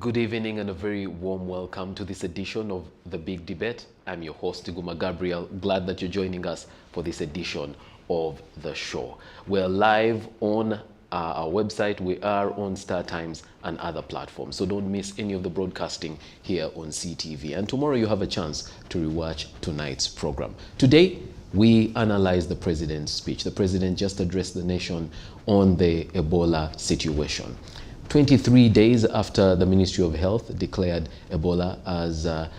Good evening and a very warm welcome to this edition of The Big Debate. I'm your host, Iguma Gabriel. Glad that you're joining us for this edition of the show. We're live on our website. We are on Star Times and other platforms. So don't miss any of the broadcasting here on Seetv. And tomorrow you have a chance to rewatch tonight's program. Today, we analyze the president's speech. The president just addressed the nation on the Ebola situation. 23 days after the Ministry of Health declared Ebola as an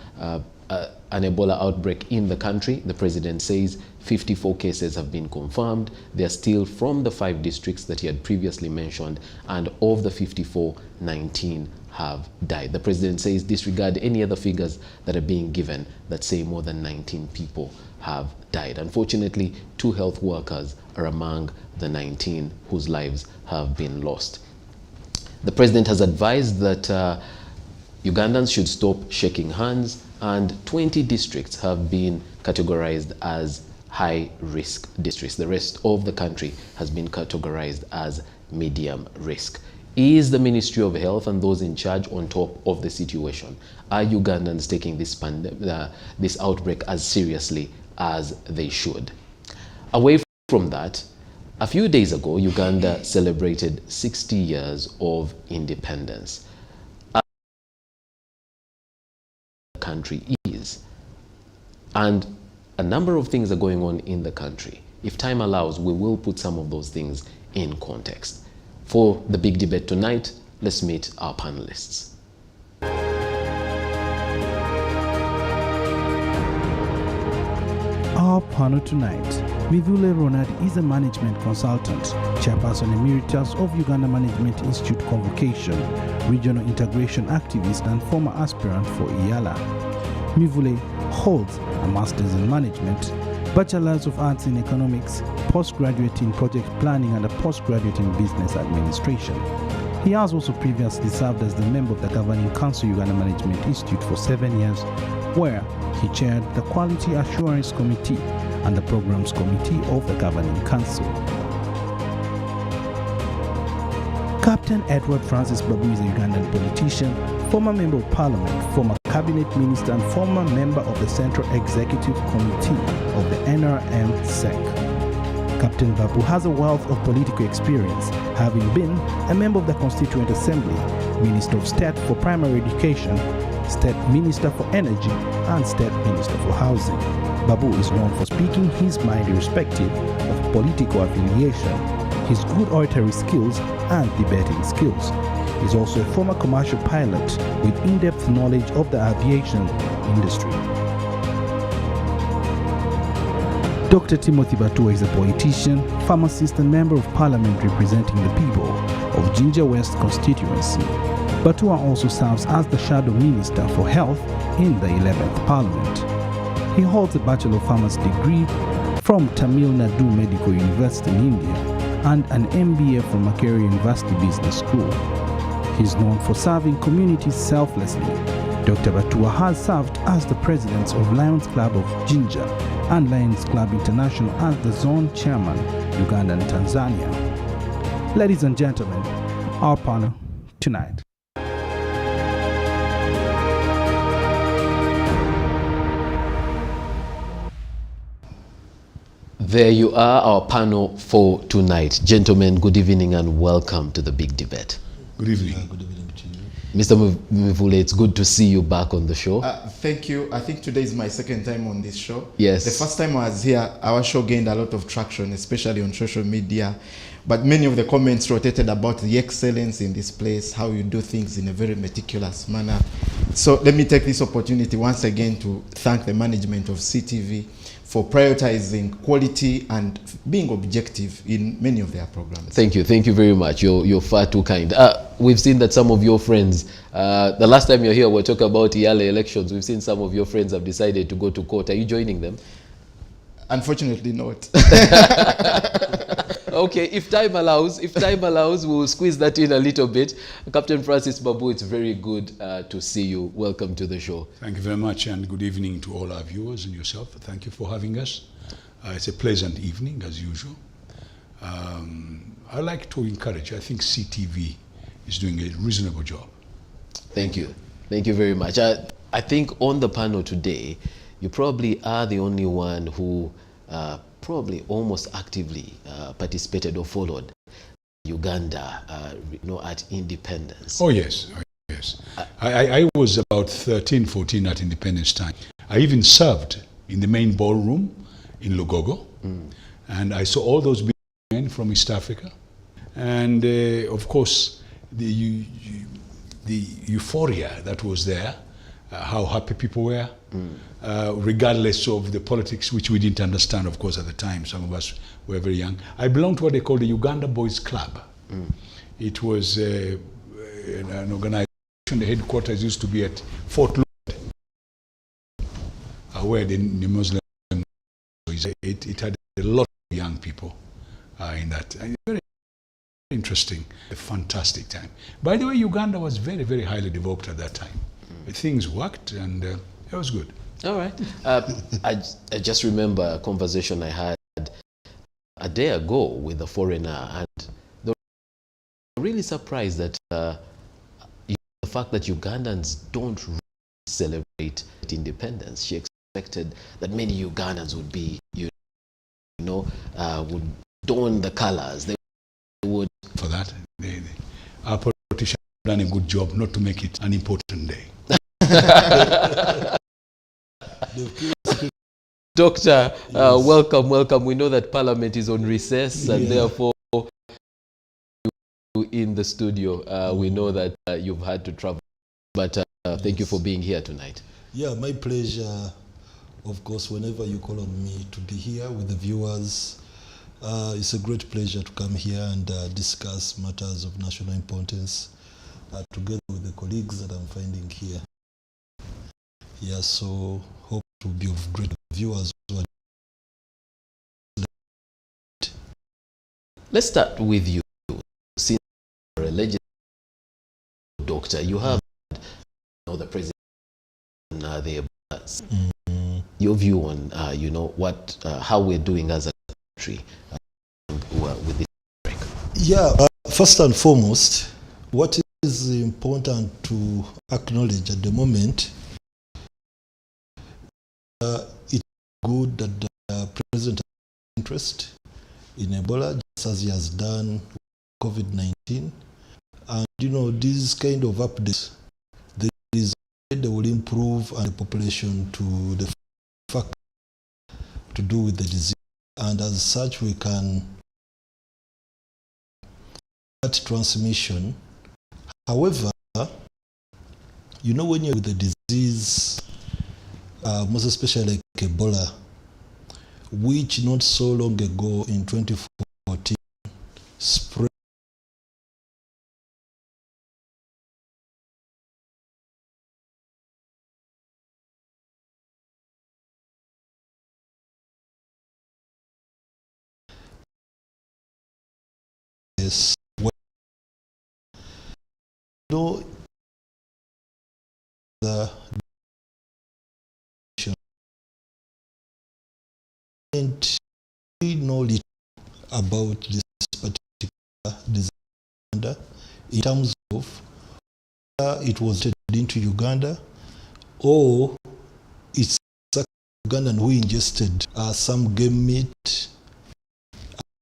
Ebola outbreak in the country, the president says 54 cases have been confirmed. They're still from the 5 districts that he had previously mentioned, and of the 54, 19 have died. The president says disregard any other figures that are being given that say more than 19 people have died. Unfortunately, 2 health workers are among the 19 whose lives have been lost. The president has advised that Ugandans should stop shaking hands, and 20 districts have been categorized as high-risk districts. The rest of the country has been categorized as medium risk. Is the Ministry of Health and those in charge on top of the situation? Are Ugandans taking this outbreak as seriously as they should? Away from that, a few days ago, Uganda celebrated 60 years of independence. As the country is, and a number of things are going on in the country. If time allows, we will put some of those things in context. For the big debate tonight, let's meet our panelists. Our panel tonight, Mivule Ronald is a management consultant, chairperson emeritus of Uganda Management Institute Convocation, regional integration activist and former aspirant for IALA. Mivule holds a master's in management, bachelor's of arts in economics, postgraduate in project planning and a postgraduate in business administration. He has also previously served as the member of the governing council Uganda Management Institute for 7 years, where he chaired the Quality Assurance Committee and the Programs Committee of the Governing Council. Captain Edward Francis Babu is a Ugandan politician, former member of parliament, former cabinet minister and former member of the Central Executive Committee of the NRM-SEC. Captain Babu has a wealth of political experience, having been a member of the Constituent Assembly, Minister of State for Primary Education, State Minister for Energy, and State Minister for Housing. Babu is known for speaking his mind irrespective of political affiliation, his good oratory skills, and debating skills. He is also a former commercial pilot with in-depth knowledge of the aviation industry. Dr. Timothy Batua is a politician, pharmacist, and member of parliament representing the people of Jinja West constituency. Batua also serves as the Shadow Minister for Health in the 11th Parliament. He holds a Bachelor of Pharmacy degree from Tamil Nadu Medical University in India and an MBA from Makerere University Business School. He is known for serving communities selflessly. Dr. Batua has served as the president of Lions Club of Jinja and Lions Club International as the zone chairman, Uganda and Tanzania. Ladies and gentlemen, our panel tonight. There you are, our panel for tonight. Gentlemen, good evening and welcome to the big debate. Good evening. Good evening to you. Mr. Mivule, it's good to see you back on the show. Thank you. I think today is my second time on this show. Yes. The first time I was here, our show gained a lot of traction, especially on social media. But many of the comments rotated about the excellence in this place, how you do things in a very meticulous manner. So let me take this opportunity once again to thank the management of Seetv for prioritizing quality and being objective in many of their programs. Thank you very much. You're far too kind. We've seen that some of your friends, the last time you're here, we're talking about IALA elections. We've seen some of your friends have decided to go to court. Are you joining them? Unfortunately not. Okay, if time allows, we'll squeeze that in a little bit. Captain Francis Babu, it's very good to see you. Welcome to the show. Thank you very much, and good evening to all our viewers and yourself. Thank you for having us. It's a pleasant evening, as usual. I like to encourage, I think Seetv is doing a reasonable job. Thank you. Thank you very much. I think on the panel today, you probably are the only one who probably almost actively participated or followed Uganda, at independence. Oh, yes. Oh, yes. I was about 13, 14 at independence time. I even served in the main ballroom in Lugogo. And I saw all those big men from East Africa. And of course, the euphoria that was there, how happy people were, regardless of the politics, which we didn't understand, of course, at the time. Some of us were very young. I belonged to what they call the Uganda Boys Club. It was an organization. The headquarters used to be at Fort Lord, where the Muslim. It had a lot of young people in that. Very interesting, a fantastic time. By the way, Uganda was very, very highly developed at that time. Things worked, and it was good. All right. I just remember a conversation I had a day ago with a foreigner, and they were really surprised that the fact that Ugandans don't really celebrate independence. She expected that many Ugandans would be, would don the colors. They would. For that, our politicians have done a good job not to make it an important day. Doctor, welcome. We know that Parliament is on recess, and therefore you in the studio. We know that you've had to travel, but thank you for being here tonight. Yeah, my pleasure. Of course, whenever you call on me to be here with the viewers, it's a great pleasure to come here and discuss matters of national importance together with the colleagues that I'm finding here. Yeah, so hope to be of great viewers. Let's start with you. Since you're a legislative doctor, you have the president there. Your view on how we're doing as a country with this break. Yeah, first and foremost, what is important to acknowledge at the moment, it's good that the president has interest in Ebola, just as he has done COVID-19. And these kind of updates, they will improve and the population to the fact to do with the disease. And as such, we can that transmission. However, when you're with the disease, most especially like Ebola, which not so long ago in 2014 spread is the and we know little about this particular disaster in terms of whether it was into Uganda or it's a Ugandan who ingested some game meat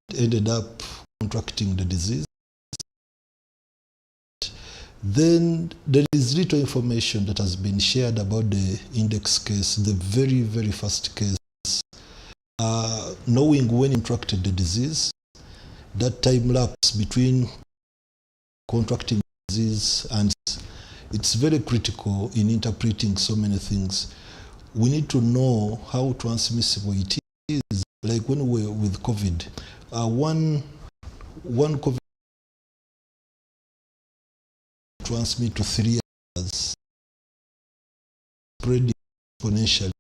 and ended up contracting the disease. Then there is little information that has been shared about the index case, the very, very first case. Knowing when contracted the disease, that time lapse between contracting disease, and it's very critical in interpreting so many things. We need to know how transmissible it is. Like when we were with COVID, one COVID transmit to 3 others, spreading exponentially.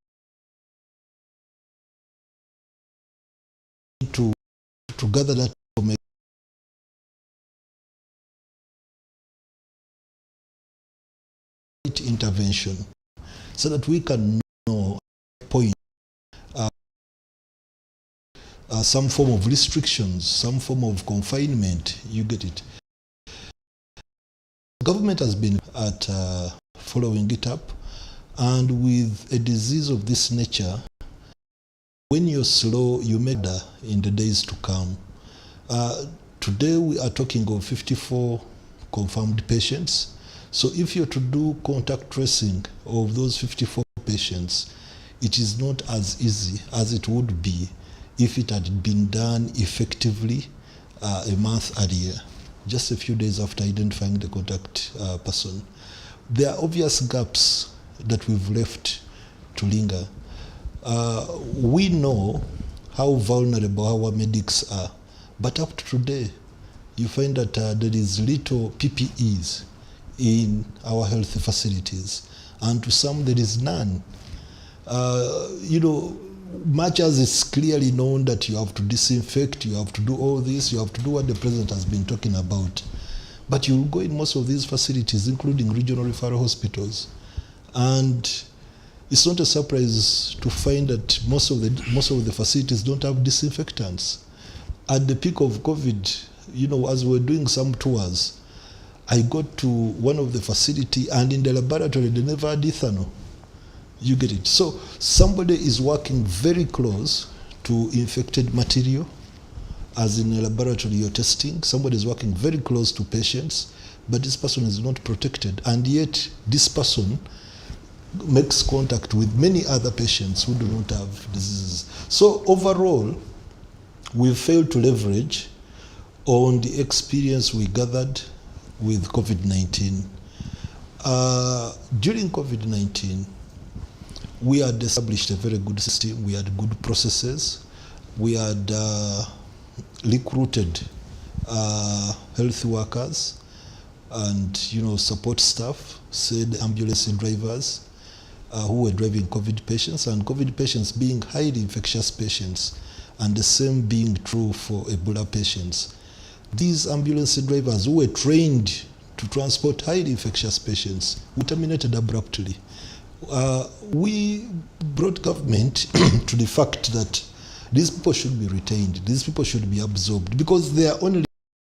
To gather that information, intervention, so that we can know point some form of restrictions, some form of confinement. You get it. Government has been at following it up, and with a disease of this nature, when you're slow, you make that in the days to come. Today we are talking of 54 confirmed patients. So if you're to do contact tracing of those 54 patients, it is not as easy as it would be if it had been done effectively a month earlier, just a few days after identifying the contact person. There are obvious gaps that we've left to linger. We know how vulnerable our medics are, but up to today, you find that there is little PPEs in our health facilities, and to some there is none. Much as it's clearly known that you have to disinfect, you have to do all this, you have to do what the president has been talking about, but you'll go in most of these facilities, including regional referral hospitals, and it's not a surprise to find that most of the facilities don't have disinfectants. At the peak of COVID, as we were doing some tours, I got to one of the facility, and in the laboratory they never had ethanol. You get it? So somebody is working very close to infected material, as in a laboratory you're testing. Somebody is working very close to patients, but this person is not protected, and yet this person makes contact with many other patients who do not have diseases. So overall, we've failed to leverage on the experience we gathered with COVID-19. During COVID-19, we had established a very good system. We had good processes. We had recruited health workers and support staff, said ambulance drivers who were driving COVID patients, and COVID patients being highly infectious patients, and the same being true for Ebola patients. These ambulance drivers who were trained to transport highly infectious patients were terminated abruptly. We brought government to the fact that these people should be retained, these people should be absorbed, because they are only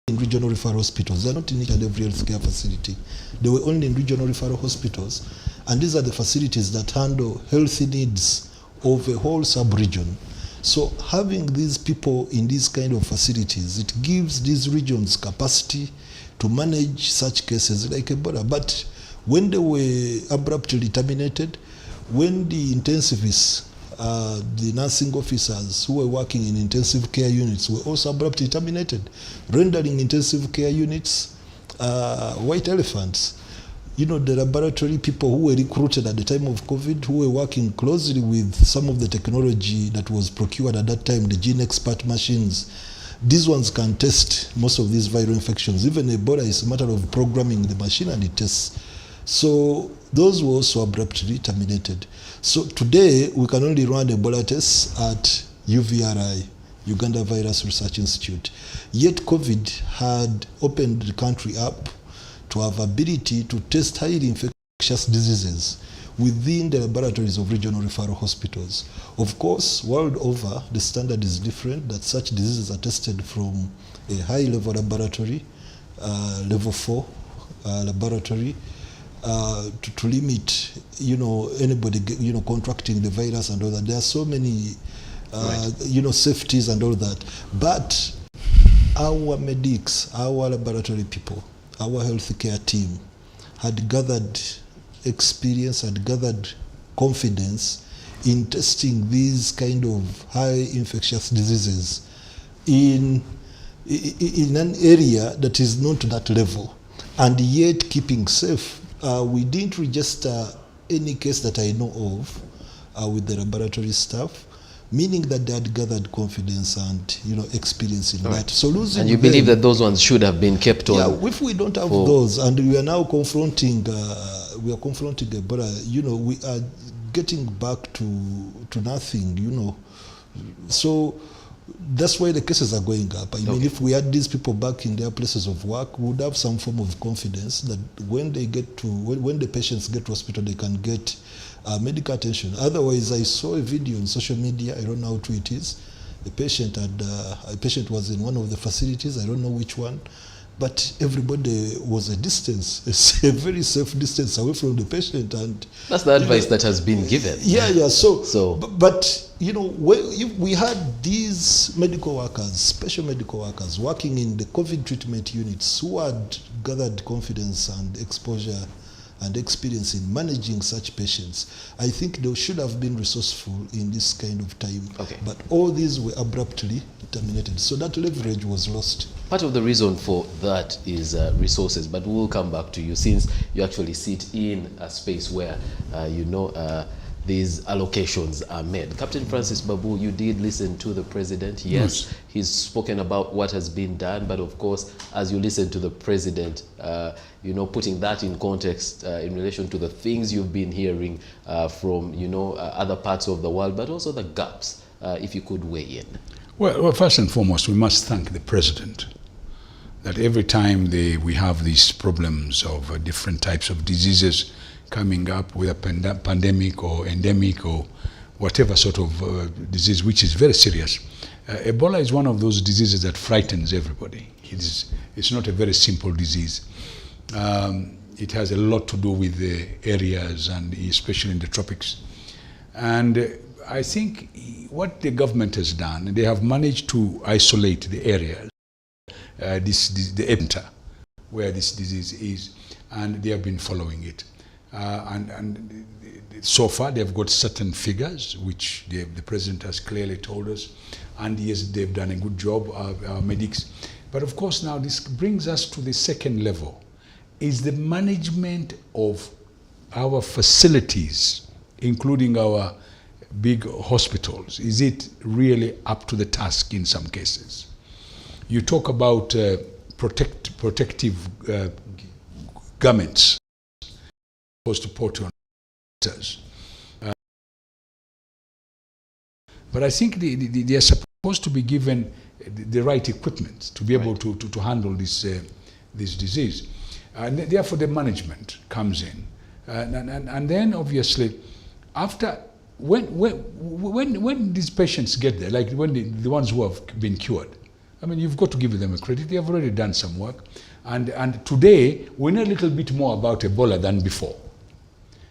in regional referral hospitals. They are not in each and every healthcare facility. They were only in regional referral hospitals, and these are the facilities that handle healthy needs of a whole sub-region. So having these people in these kind of facilities, it gives these regions capacity to manage such cases like Ebola. But when they were abruptly terminated, when the intensivists, the nursing officers who were working in intensive care units were also abruptly terminated, rendering intensive care units white elephants. The laboratory people who were recruited at the time of COVID, who were working closely with some of the technology that was procured at that time, the gene expert machines, these ones can test most of these viral infections. Even Ebola is a matter of programming the machine and it tests. So those were also abruptly terminated. So today we can only run Ebola tests at UVRI, Uganda Virus Research Institute. Yet COVID had opened the country up to have ability to test highly infectious diseases within the laboratories of regional referral hospitals. Of course, world over, the standard is different, that such diseases are tested from a high-level laboratory, level 4 laboratory, to limit, anybody, contracting the virus and all that. There are so many, safeties and all that. But our medics, our laboratory people, our healthcare team had gathered experience, had gathered confidence in testing these kind of high infectious diseases in an area that is not to that level, and yet keeping safe. We didn't register any case that I know of with the laboratory staff, meaning that they had gathered confidence and experience in that. So losing and you believe that those ones should have been kept on? Yeah, if we don't have those, and we are now confronting, Ebola, we are getting back to nothing, So that's why the cases are going up. I mean, if we had these people back in their places of work, we would have some form of confidence that when they get to, when the patients get to hospital, they can get medical attention. Otherwise, I saw a video on social media, I don't know how true it is. A patient was in one of the facilities, I don't know which one. but everybody was a distance, a very safe distance away from the patient. And that's the advice that has been given. Yeah. But you know, we had these medical workers, special medical workers, working in the COVID treatment units who had gathered confidence and exposure and experience in managing such patients. I think they should have been resourceful in this kind of time. Okay. But all these were abruptly terminated. So that leverage was lost. Part of the reason for that is resources, but we'll come back to you since you actually sit in a space where, these allocations are made. Captain Francis Babu, you did listen to the president. Yes, he's spoken about what has been done, but of course, as you listen to the president, putting that in context in relation to the things you've been hearing from, other parts of the world, but also the gaps, if you could weigh in. Well, first and foremost, we must thank the president that every time we have these problems of different types of diseases coming up with a pandemic or endemic or whatever sort of disease, which is very serious. Ebola is one of those diseases that frightens everybody. It's not a very simple disease. It has a lot to do with the areas, and especially in the tropics. And I think what the government has done, they have managed to isolate the areas, the epicenter where this disease is, and they have been following it. And so far they've got certain figures which the president has clearly told us, and yes, they've done a good job, our medics. But of course now this brings us to the second level, is the management of our facilities, including our big hospitals. Is it really up to the task in some cases? You talk about protective garments supposed to put on doctors. But I think they are supposed to be given the right equipment to be able to handle this disease. And therefore the management comes in. And then obviously, after, when these patients get there, like when the ones who have been cured, I mean, you've got to give them a credit. They have already done some work. And today, we know a little bit more about Ebola than before.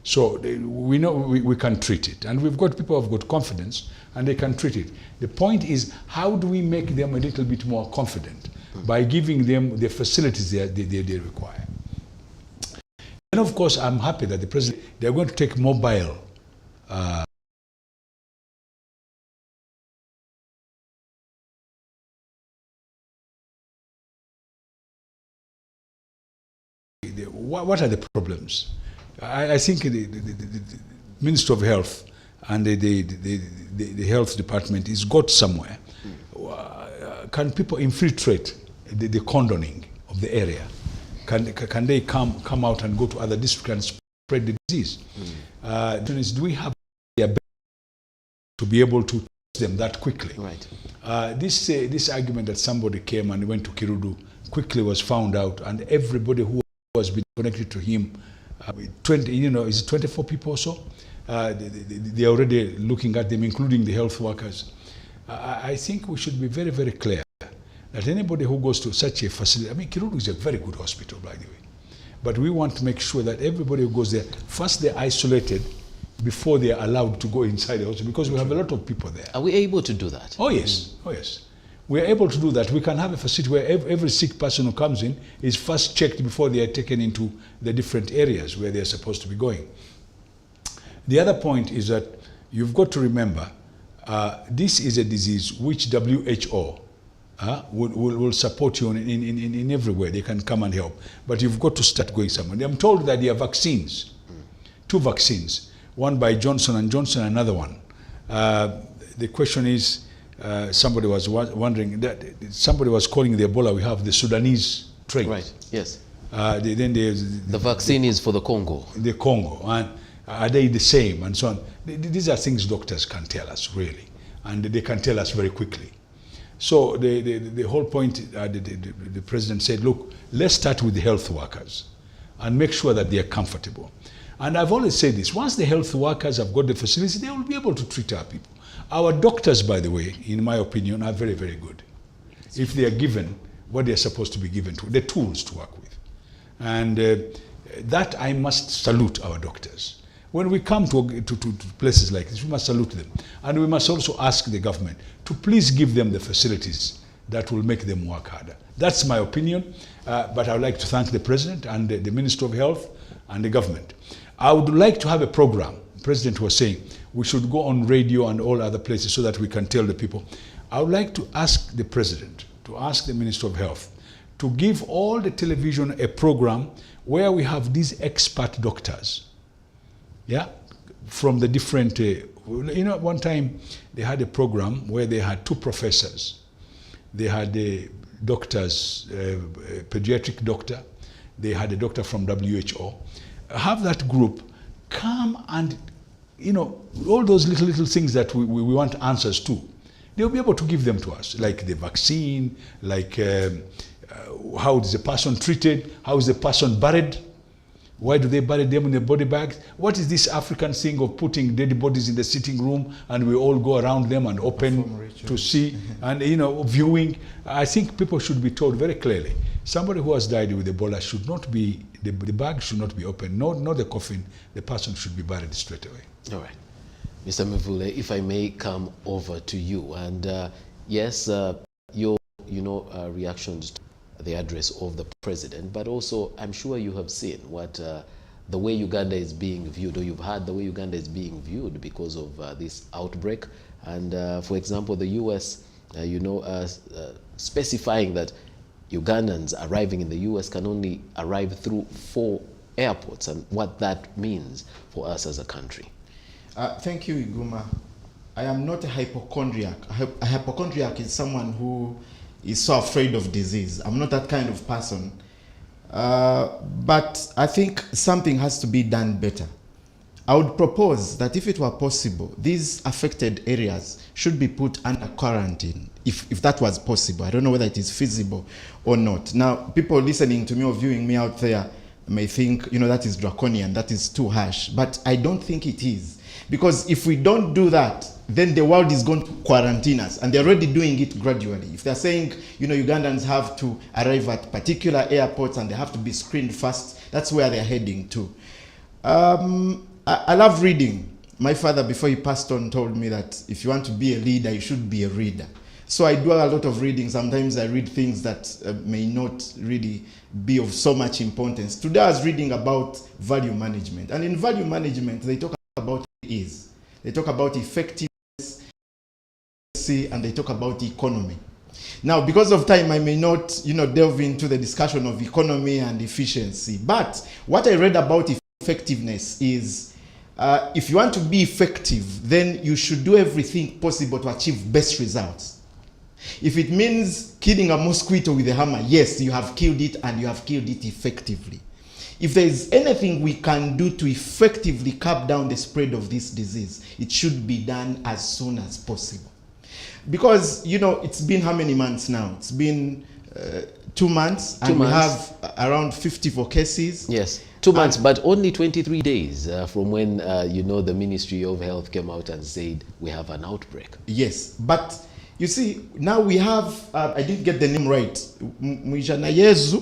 So we know we can treat it. And we've got people who have got confidence, and they can treat it. The point is, how do we make them a little bit more confident? By giving them the facilities they require. And of course, I'm happy that the president, they're going to take mobile what are the problems? I think the Minister of Health and the Health Department is got somewhere. Can people infiltrate the condoning of the area? Can they come out and go to other districts and spread the disease? Do we have the ability to be able to test them that quickly? Right. This argument that somebody came and went to Kirudu quickly was found out, and everybody who has been connected to him, is it 24 people or so? They're already looking at them, including the health workers. I think we should be very, very clear that anybody who goes to such a facility, I mean, Kirudu is a very good hospital, by the way. But we want to make sure that everybody who goes there, first they're isolated before they're allowed to go inside the hospital, because we have a lot of people there. Are we able to do that? Oh, yes. Oh, yes. We are able to do that. We can have a facility where every sick person who comes in is first checked before they are taken into the different areas where they are supposed to be going. The other point is that you've got to remember, this is a disease which WHO will support you in every way. They can come and help. But you've got to start going somewhere. I'm told that there are vaccines, 2 vaccines, one by Johnson & Johnson, another one. The question is, somebody was wondering, that somebody was calling the Ebola we have the Sudanese trait. Right, yes. Then the vaccine is for the Congo. The Congo. And are they the same and so on? These are things doctors can tell us, really. And they can tell us very quickly. So the whole point, the president said, look, let's start with the health workers and make sure that they are comfortable. And I've always said this, once the health workers have got the facilities, they will be able to treat our people. Our doctors, by the way, in my opinion, are very, very good. If they are given what they're supposed to be given to, the tools to work with. And that I must salute our doctors. When we come to places like this, we must salute them. And we must also ask the government to please give them the facilities that will make them work harder. That's my opinion, but I would like to thank the President and the Minister of Health and the government. I would like to have a program. The President was saying we should go on radio and all other places so that we can tell the people. I would like to ask the President, to ask the Minister of Health, to give all the television a program where we have these expert doctors, yeah, from the different, one time they had a program where they had 2 professors. They had the doctors, a pediatric doctor, they had a doctor from WHO. Have that group come and, all those little things that we want answers to, they'll be able to give them to us, like the vaccine, like how is the person treated, how is the person buried, why do they bury them in the body bags, what is this African thing of putting dead bodies in the sitting room and we all go around them and open to see, and viewing. I think people should be told very clearly, somebody who has died with Ebola should not be, the bag should not be opened, not the coffin, the person should be buried straight away. All right. Mr. Mvule, if I may come over to you, and yes, your reactions to the address of the President, but also I'm sure you have seen what the way Uganda is being viewed, or you've heard the way Uganda is being viewed because of this outbreak. And for example, the US, specifying that Ugandans arriving in the US can only arrive through 4 airports, and what that means for us as a country. Thank you, Iguma. I am not a hypochondriac. A hypochondriac is someone who is so afraid of disease. I'm not that kind of person. But I think something has to be done better. I would propose that if it were possible, these affected areas should be put under quarantine, if that was possible. I don't know whether it is feasible or not. Now, people listening to me or viewing me out there may think, that is draconian, that is too harsh. But I don't think it is. Because if we don't do that, then the world is going to quarantine us, and they're already doing it gradually. If they're saying, Ugandans have to arrive at particular airports and they have to be screened first, that's where they're heading to. I love reading. My father, before he passed on, told me that if you want to be a leader, you should be a reader. So I do a lot of reading. Sometimes I read things that may not really be of so much importance. Today I was reading about value management. And in value management, they talk about ease. They talk about effectiveness, and they talk about economy. Now, because of time, I may not, delve into the discussion of economy and efficiency. But what I read about effectiveness is, if you want to be effective, then you should do everything possible to achieve best results. If it means killing a mosquito with a hammer, yes, you have killed it, and you have killed it effectively. If there is anything we can do to effectively curb down the spread of this disease, it should be done as soon as possible. Because, it's been how many months now? It's been 2 months, and we have around 54 cases. Yes, 2 months, but only 23 days from when, the Ministry of Health came out and said we have an outbreak. Yes, but you see, now we have, I didn't get the name right, Mwijana Yezu,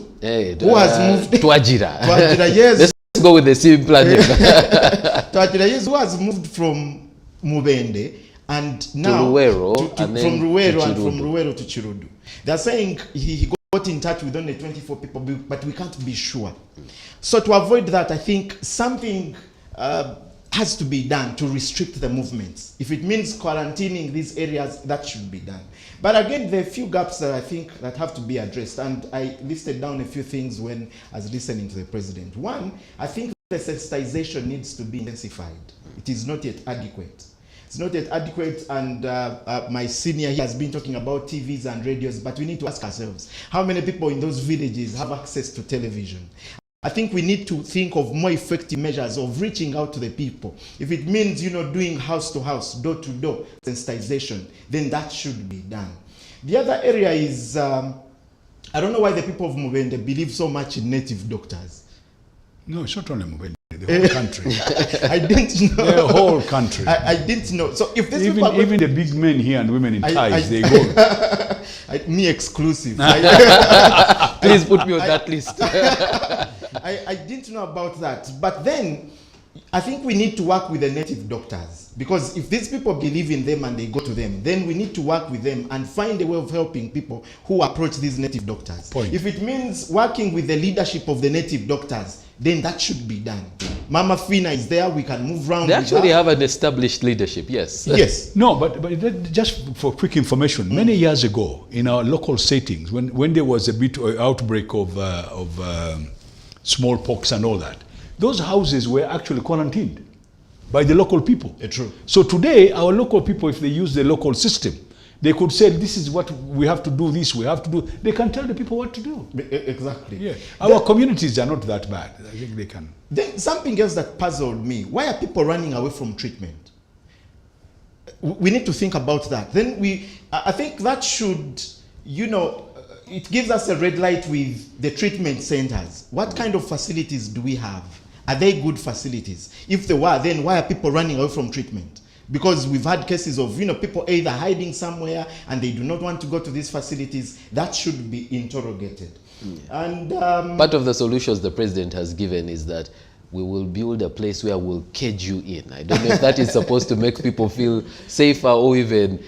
who has moved... Twajira. Yezu. Let's go with the simple name. Twajira Yezu, who has moved from Mubende, and now... from Ruwero to Chirudu. They're saying he got in touch with only 24 people, but we can't be sure. So to avoid that, I think something has to be done to restrict the movements. If it means quarantining these areas, that should be done. But again, there are a few gaps that I think that have to be addressed, and I listed down a few things when I was listening to the President. One, I think the sensitization needs to be intensified. It is not yet adequate. It's not yet adequate, and my senior here has been talking about TVs and radios, but we need to ask ourselves, how many people in those villages have access to television? I think we need to think of more effective measures of reaching out to the people. If it means, doing house to house, door to door sensitization, then that should be done. The other area is, I don't know why the people of Mubende believe so much in native doctors. No, it's not only Mubende, the whole country. I didn't know. The whole country. I didn't know. So if this even the big men here and women in ties, they go. Me exclusive. Please put me on that list. I didn't know about that. But then, I think we need to work with the native doctors. Because if these people believe in them and they go to them, then we need to work with them and find a way of helping people who approach these native doctors. Point. If it means working with the leadership of the native doctors, then that should be done. Mama Fina is there, we can move around. They actually have an established leadership, yes. Yes. No, but just for quick information, many years ago in our local settings, when there was a bit outbreak of smallpox and all that, those houses were actually quarantined by the local people. True. So today, our local people, if they use the local system, they could say, this is what we have to do, this we have to do. They can tell the people what to do. Exactly. Yeah. Our communities are not that bad. I think they can. Then something else that puzzled me, why are people running away from treatment? We need to think about that. Then I think that should, it gives us a red light with the treatment centers. What kind of facilities do we have? Are they good facilities? If they were, then why are people running away from treatment? Because we've had cases of, people either hiding somewhere and they do not want to go to these facilities. That should be interrogated. Yeah. And part of the solutions the president has given is that we will build a place where we'll cage you in. I don't know if that is supposed to make people feel safer or even,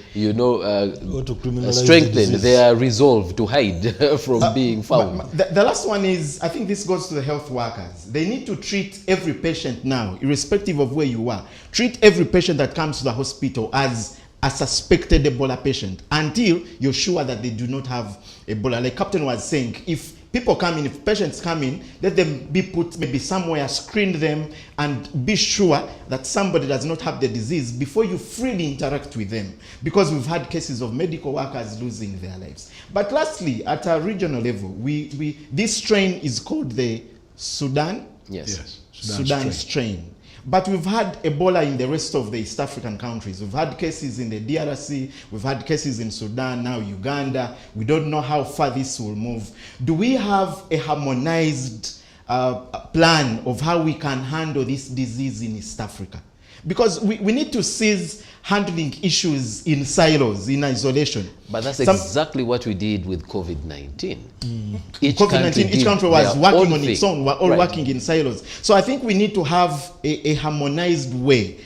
strengthen their resolve to hide from being found. The last one is, I think this goes to the health workers. They need to treat every patient now, irrespective of where you are. Treat every patient that comes to the hospital as a suspected Ebola patient until you're sure that they do not have Ebola. Like Captain was saying, if people come in, if patients come in, let them be put maybe somewhere, screen them, and be sure that somebody does not have the disease before you freely interact with them. Because we've had cases of medical workers losing their lives. But lastly, at a regional level, this strain is called the Sudan? Yes. Sudan strain. But we've had Ebola in the rest of the East African countries. We've had cases in the DRC, we've had cases in Sudan, now Uganda. We don't know how far this will move. Do we have a harmonized plan of how we can handle this disease in East Africa? Because we need to cease handling issues in silos, in isolation. But that's exactly what we did with COVID-19. Each country was working on its own. We're all working in silos. So I think we need to have a harmonized way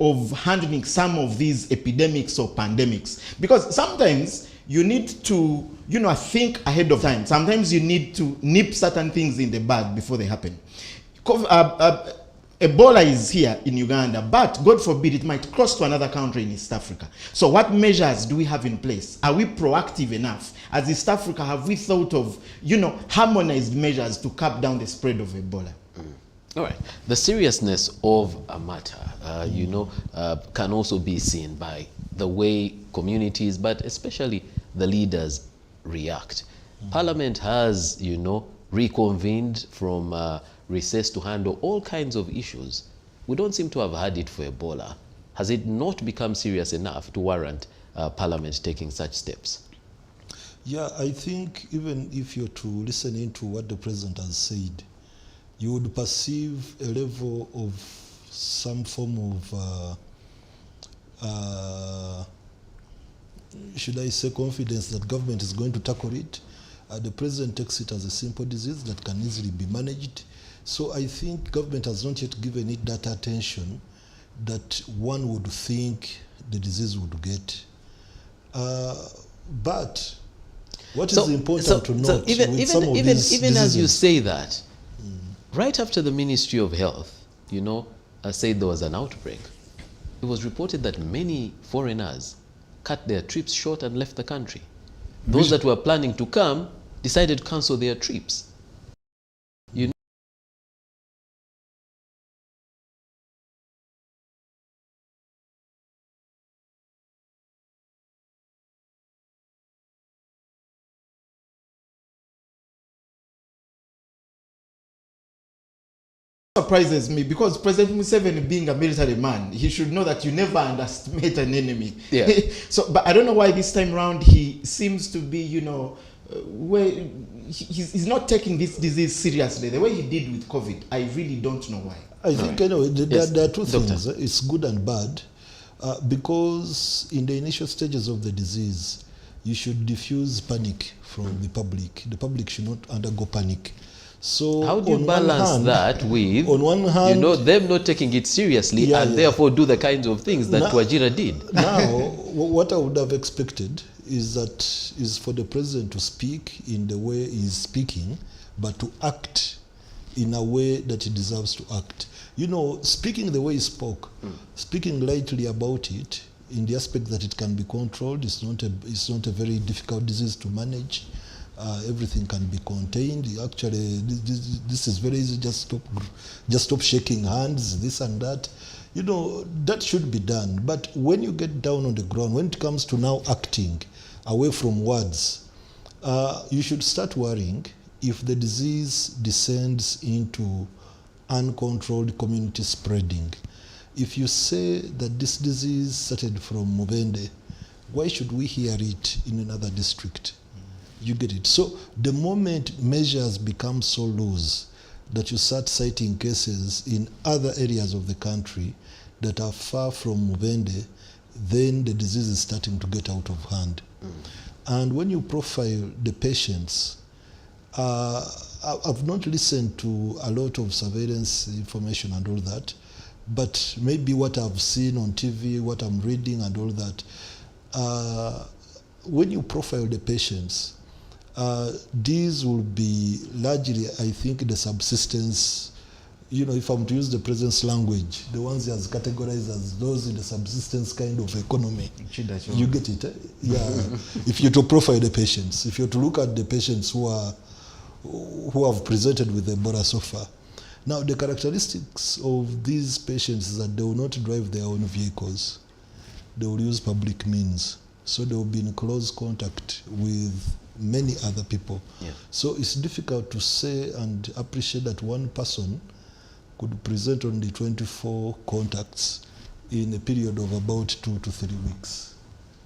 of handling some of these epidemics or pandemics. Because sometimes you need to, think ahead of time. Sometimes you need to nip certain things in the bud before they happen. Ebola is here in Uganda, but God forbid it might cross to another country in East Africa. So what measures do we have in place? Are we proactive enough? As East Africa, have we thought of, harmonized measures to cap down the spread of Ebola? All right. The seriousness of a matter, can also be seen by the way communities, but especially the leaders, react. Parliament has, reconvened from recess to handle all kinds of issues. We don't seem to have had it for Ebola. Has it not become serious enough to warrant Parliament taking such steps? Yeah, I think even if you're to listen into what the President has said, you would perceive a level of some form of, should I say, confidence that government is going to tackle it. The President takes it as a simple disease that can easily be managed. So I think government has not yet given it that attention that one would think the disease would get. But what is important to note even as you say that, right after the Ministry of Health, said there was an outbreak, it was reported that many foreigners cut their trips short and left the country. Those that were planning to come decided to cancel their trips. Surprises me because President Museveni, being a military man, he should know that you never underestimate an enemy. Yeah. But I don't know why this time around he seems to be, he's not taking this disease seriously the way he did with COVID. I really don't know why. I think there are two things. It's good and bad, because in the initial stages of the disease, you should diffuse panic from the public. The public should not undergo panic. So how do you balance that with, on one hand, them not taking it seriously therefore do the kinds of things that Twajira did? Now, what I would have expected is for the president to speak in the way he's speaking, but to act in a way that he deserves to act. Speaking the way he spoke, speaking lightly about it, in the aspect that it can be controlled, it's not a very difficult disease to manage. Everything can be contained. Actually, this is very easy. Just stop shaking hands, this and that. That should be done. But when you get down on the ground, when it comes to now acting away from words, you should start worrying if the disease descends into uncontrolled community spreading. If you say that this disease started from Mubende, why should we hear it in another district? You get it? So the moment measures become so loose that you start citing cases in other areas of the country that are far from Mubende, then the disease is starting to get out of hand. And when you profile the patients, I've not listened to a lot of surveillance information and all that, but maybe what I've seen on TV, what I'm reading and all that, when you profile the patients, these will be largely, I think, the subsistence, if I'm to use the president's language, the ones he has categorized as those in the subsistence kind of economy. You get it? Yeah. If you're to profile the patients, if you're to look at the patients who have presented with Ebola so far. Now, the characteristics of these patients is that they will not drive their own vehicles. They will use public means. So they will be in close contact with many other people. Yeah. So it's difficult to say and appreciate that one person could present only 24 contacts in a period of about 2 to 3 weeks.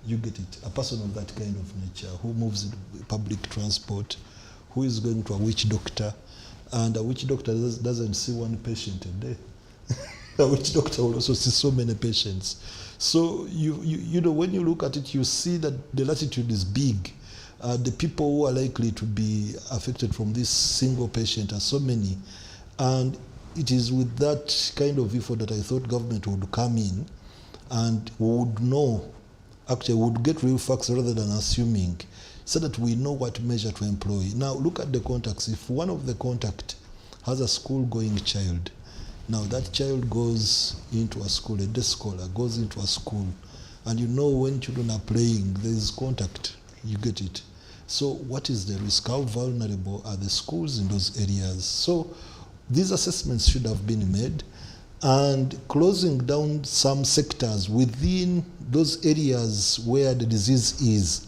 You get it? A person of that kind of nature who moves in public transport, who is going to a witch doctor, and a witch doctor doesn't see one patient a day. A witch doctor will also see so many patients. So when you look at it, you see that the latitude is big. The people who are likely to be affected from this single patient are so many. And it is with that kind of effort that I thought government would come in and would know, actually would get real facts rather than assuming, so that we know what measure to employ. Now look at the contacts. If one of the contact has a school-going child, now that child goes into a school, a day scholar goes into a school, and when children are playing, there is contact. You get it? So what is the risk? How vulnerable are the schools in those areas? So these assessments should have been made, and closing down some sectors within those areas where the disease is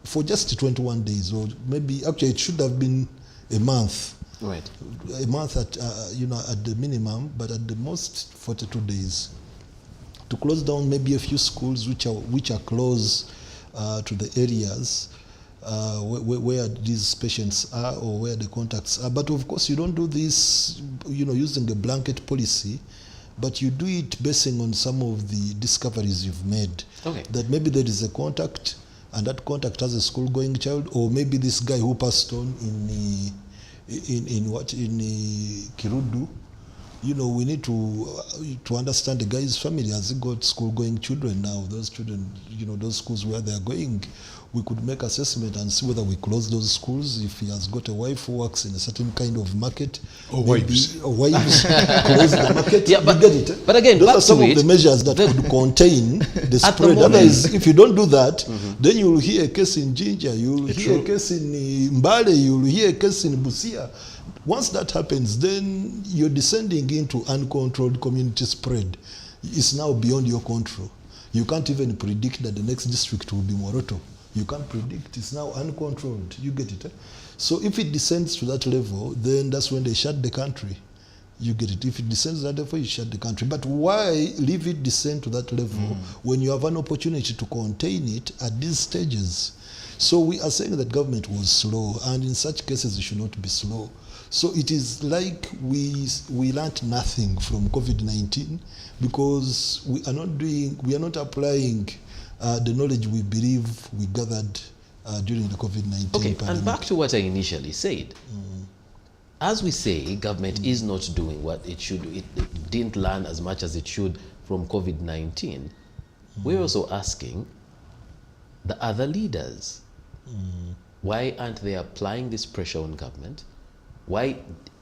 for just 21 days, or maybe actually it should have been a month. Right. A month at at the minimum, but at the most 42 days. To close down maybe a few schools which are close to the areas where these patients are or where the contacts are. But of course you don't do this using a blanket policy, but you do it basing on some of the discoveries you've made. Okay. That maybe there is a contact, and that contact has a school-going child, or maybe this guy who passed on in Kirudu. We need to understand the guy's family. Has he got school-going children now? Those children, those schools where they are going, we could make assessment and see whether we close those schools. If he has got a wife who works in a certain kind of market, or wives, close the market. Yeah, but get it. But again, those are some of the measures that could contain the spread. Otherwise, if you don't do that, then you will hear a case in Jinja, you will hear a case in Mbale, you will hear a case in Busia. Once that happens, then you're descending into uncontrolled community spread. It's now beyond your control. You can't even predict that the next district will be Moroto. You can't predict. It's now uncontrolled. You get it? So if it descends to that level, then that's when they shut the country. You get it? If it descends to that level, you shut the country. But why leave it descend to that level when you have an opportunity to contain it at these stages? So we are saying that government was slow, and in such cases it should not be slow. So it is like we learned nothing from COVID-19 because we are not applying the knowledge we believe we gathered during the COVID-19 Okay, pandemic. and back to what I initially said. As we say, government is not doing what it should. It didn't learn as much as it should from COVID-19. We're also asking the other leaders, why aren't they applying this pressure on government? Why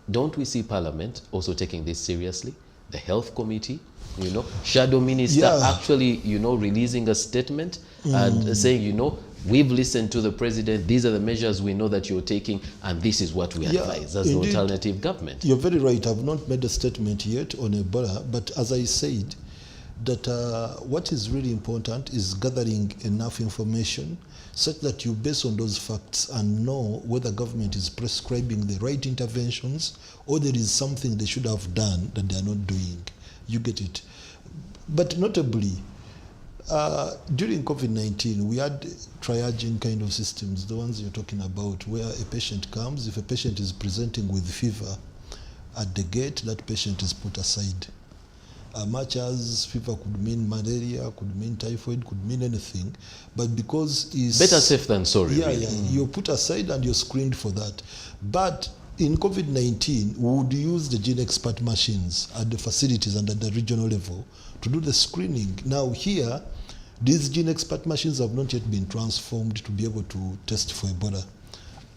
don't we see Parliament also taking this seriously? The Health Committee, Shadow Minister actually, releasing a statement and saying, we've listened to the president, these are the measures we know that you're taking, and this is what we advise as the alternative government. You're very right. I've not made a statement yet on Ebola, but as I said, that what is really important is gathering enough information such that you base on those facts and know whether government is prescribing the right interventions or there is something they should have done that they are not doing. You get it. But notably, during COVID-19, we had triaging kind of systems, the ones you're talking about, where a patient comes. If a patient is presenting with fever at the gate, that patient is put aside. Much as fever could mean malaria, could mean typhoid, could mean anything, but because it's better safe than sorry. You're put aside and you're screened for that. But in COVID-19, we would use the gene expert machines at the facilities and at the regional level to do the screening. Now here, these gene expert machines have not yet been transformed to be able to test for Ebola.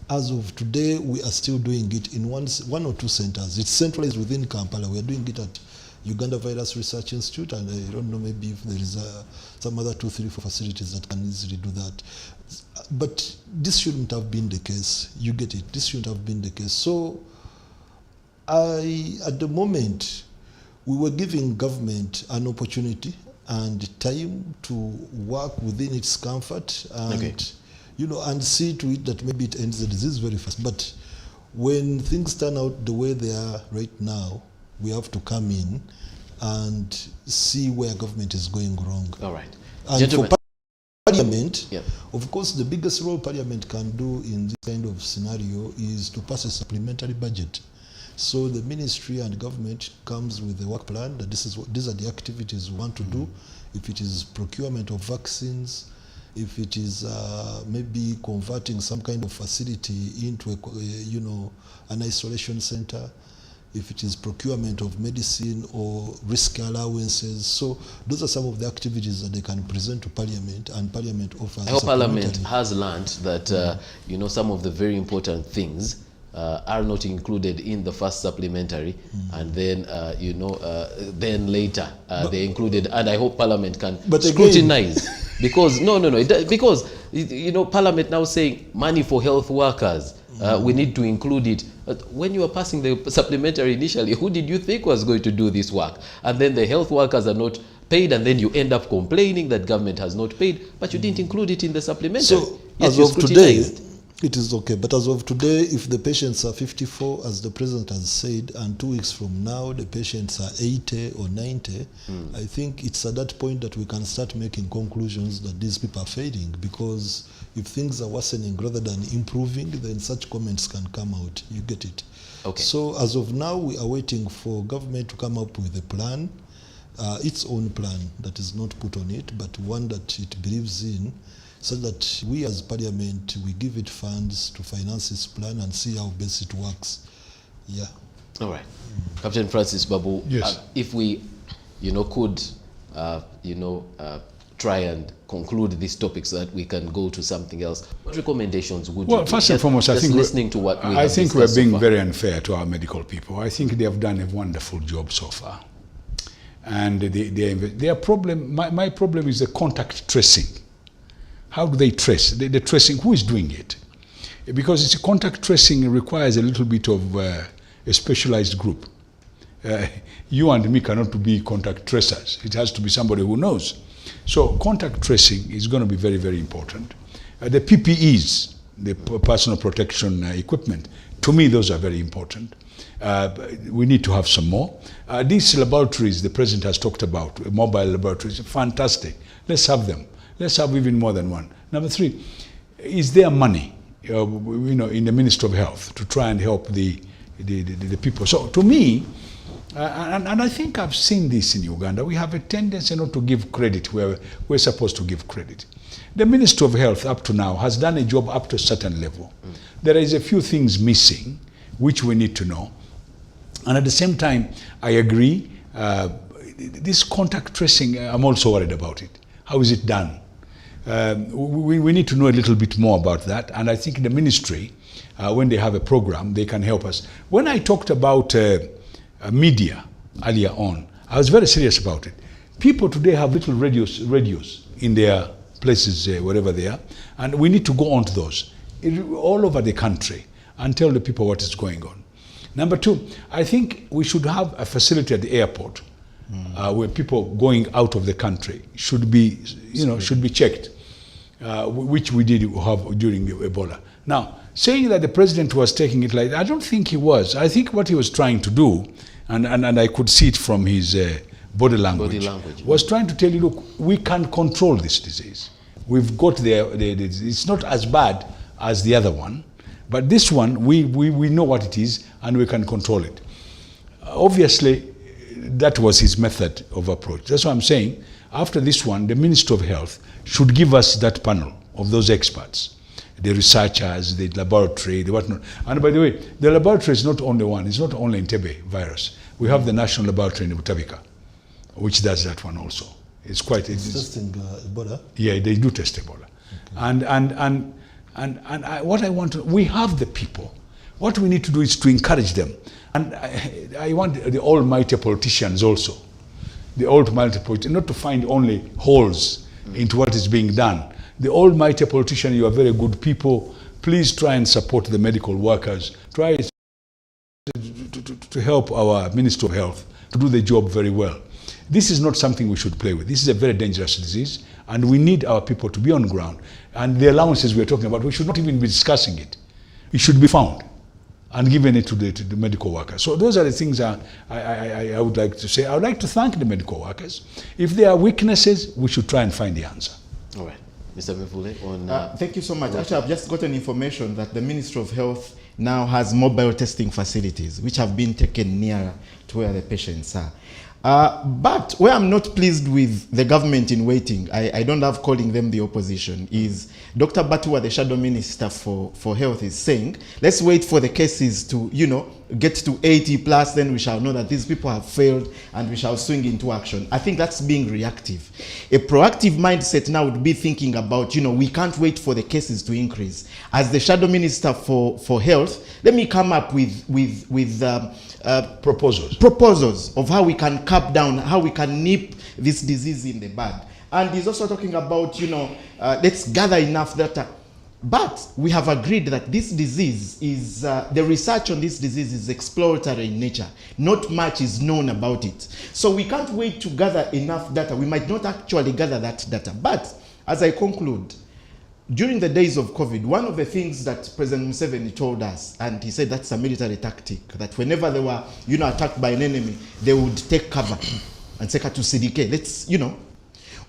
As of today, we are still doing it in one or two centers. It's centralized within Kampala. We are doing it at Uganda Virus Research Institute, and I don't know, maybe if there is some other 2, 3, 4 facilities that can easily do that. But this shouldn't have been the case. You get it. This shouldn't have been the case. So at the moment, we were giving government an opportunity and time to work within its comfort and, and see to it that maybe it ends the disease very fast. But when things turn out the way they are right now, we have to come in and see where government is going wrong. All right. And Gentlemen. for Parliament, of course, the biggest role Parliament can do in this kind of scenario is to pass a supplementary budget. So the ministry and government comes with a work plan that these are the activities we want to do. If it is procurement of vaccines, if it is maybe converting some kind of facility into an isolation center, if it is procurement of medicine or risk allowances. So those are some of the activities that they can present to Parliament, and Parliament offers. I hope Parliament has learned that some of the very important things are not included in the first supplementary, and then then later they're included. And I hope Parliament can scrutinize because because Parliament now saying money for health workers. We need to include it. When you were passing the supplementary initially, who did you think was going to do this work? And then the health workers are not paid, and then you end up complaining that government has not paid, but you didn't include it in the supplementary. So as of today, it is okay. But as of today, if the patients are 54, as the president has said, and 2 weeks from now, the patients are 80 or 90, I think it's at that point that we can start making conclusions that these people are failing, because if things are worsening rather than improving, then such comments can come out. You get it? Okay. So as of now, we are waiting for government to come up with a plan, its own plan that is not put on it, but one that it believes in, so that we as Parliament, we give it funds to finance this plan and see how best it works. Yeah. All right. Captain Francis Babu, yes. If we, could, try and conclude this topic so that we can go to something else, what recommendations would you give? Well, first and foremost, I think listening to what we I think we're being so very unfair to our medical people. I think they have done a wonderful job so far. And their problem, my problem is the contact tracing. How do they trace? The tracing, who is doing it? Because it's contact tracing requires a little bit of a specialized group. You and me cannot be contact tracers. It has to be somebody who knows. So contact tracing is going to be very, very important. The PPEs, the personal protection equipment, to me those are very important. We need to have some more. These laboratories the president has talked about, mobile laboratories, fantastic. Let's have them. Let's have even more than one. Number 3, is there money, in the Ministry of Health to try and help the people? So to me, And I think I've seen this in Uganda. We have a tendency not to give credit where we're supposed to give credit. The Ministry of Health up to now has done a job up to a certain level. There is a few things missing which we need to know. And at the same time, I agree, this contact tracing, I'm also worried about it. How is it done? We need to know a little bit more about that. And I think the ministry, when they have a program, they can help us. When I talked about media earlier on, I was very serious about it. People today have little radios in their places, wherever they are, and we need to go on to those all over the country and tell the people what is going on. Number two, I think we should have a facility at the airport where people going out of the country should be, should be checked, which we did have during Ebola. Now, saying that the president was taking it like that, I don't think he was. I think what he was trying to do, and I could see it from his body language, was trying to tell you, look, we can control this disease. We've got it's not as bad as the other one, but this one, we know what it is and we can control it. Obviously, that was his method of approach. That's what I'm saying. After this one, the Ministry of Health should give us that panel of those experts, the researchers, the laboratory, the whatnot. And by the way, the laboratory is not only one. It's not only Entebbe virus. We have the National Laboratory in Butabika, which does that one also. It's quite... It's testing Ebola? Yeah, they do test Ebola. Okay. And what I want to... We have the people. What we need to do is to encourage them. And I want the almighty politicians also, the almighty politicians, not to find only holes into what is being done. The almighty politician, you are very good people. Please try and support the medical workers. Try to help our Minister of Health to do the job very well. This is not something we should play with. This is a very dangerous disease, and we need our people to be on ground. And the allowances we're talking about, we should not even be discussing it. It should be found and given it to the medical workers. So those are the things I would like to say. I would like to thank the medical workers. If there are weaknesses, we should try and find the answer. All right. Mr. Mevule, on... thank you so much. Actually, I've just gotten information that the Ministry of Health now has mobile testing facilities, which have been taken nearer to where the patients are. But where I'm not pleased with the government in waiting, I don't have calling them the opposition, is Dr. Batua, the Shadow Minister for Health, is saying, let's wait for the cases to, get to 80 plus, then we shall know that these people have failed and we shall swing into action. I think that's being reactive. A proactive mindset now would be thinking about, we can't wait for the cases to increase. As the Shadow Minister for Health, let me come up with proposals of how we can cap down, how we can nip this disease in the bud. And he's also talking about, let's gather enough data. But we have agreed that this disease is, the research on this disease is exploratory in nature. Not much is known about it. So we can't wait to gather enough data. We might not actually gather that data. But as I conclude, during the days of COVID, one of the things that President Museveni told us, and he said that's a military tactic, that whenever they were, attacked by an enemy, they would take cover and say, to CDK, let's,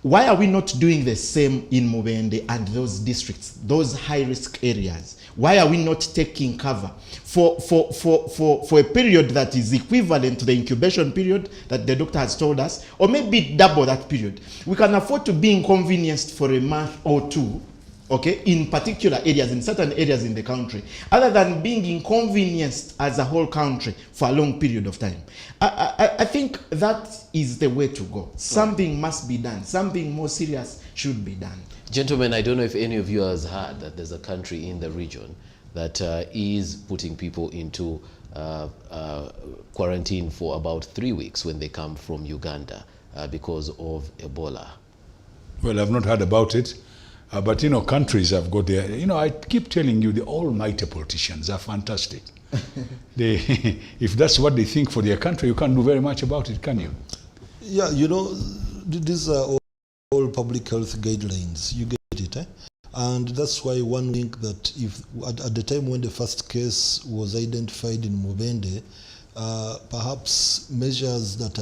Why are we not doing the same in Mubende and those districts, those high-risk areas? Why are we not taking cover for a period that is equivalent to the incubation period that the doctor has told us, or maybe double that period? We can afford to be inconvenienced for a month or two, okay, in particular areas, in certain areas in the country, other than being inconvenienced as a whole country for a long period of time. I think that is the way to go. Something must be done. Something more serious should be done. Gentlemen, I don't know if any of you has heard that there's a country in the region that is putting people into quarantine for about 3 weeks when they come from Uganda because of Ebola. Well, I've not heard about it. But, countries have got their... I keep telling you, the almighty politicians are fantastic. If that's what they think for their country, you can't do very much about it, can you? Yeah, these are all public health guidelines. You get it, eh? And that's why one think that if at the time when the first case was identified in Mubende, perhaps measures that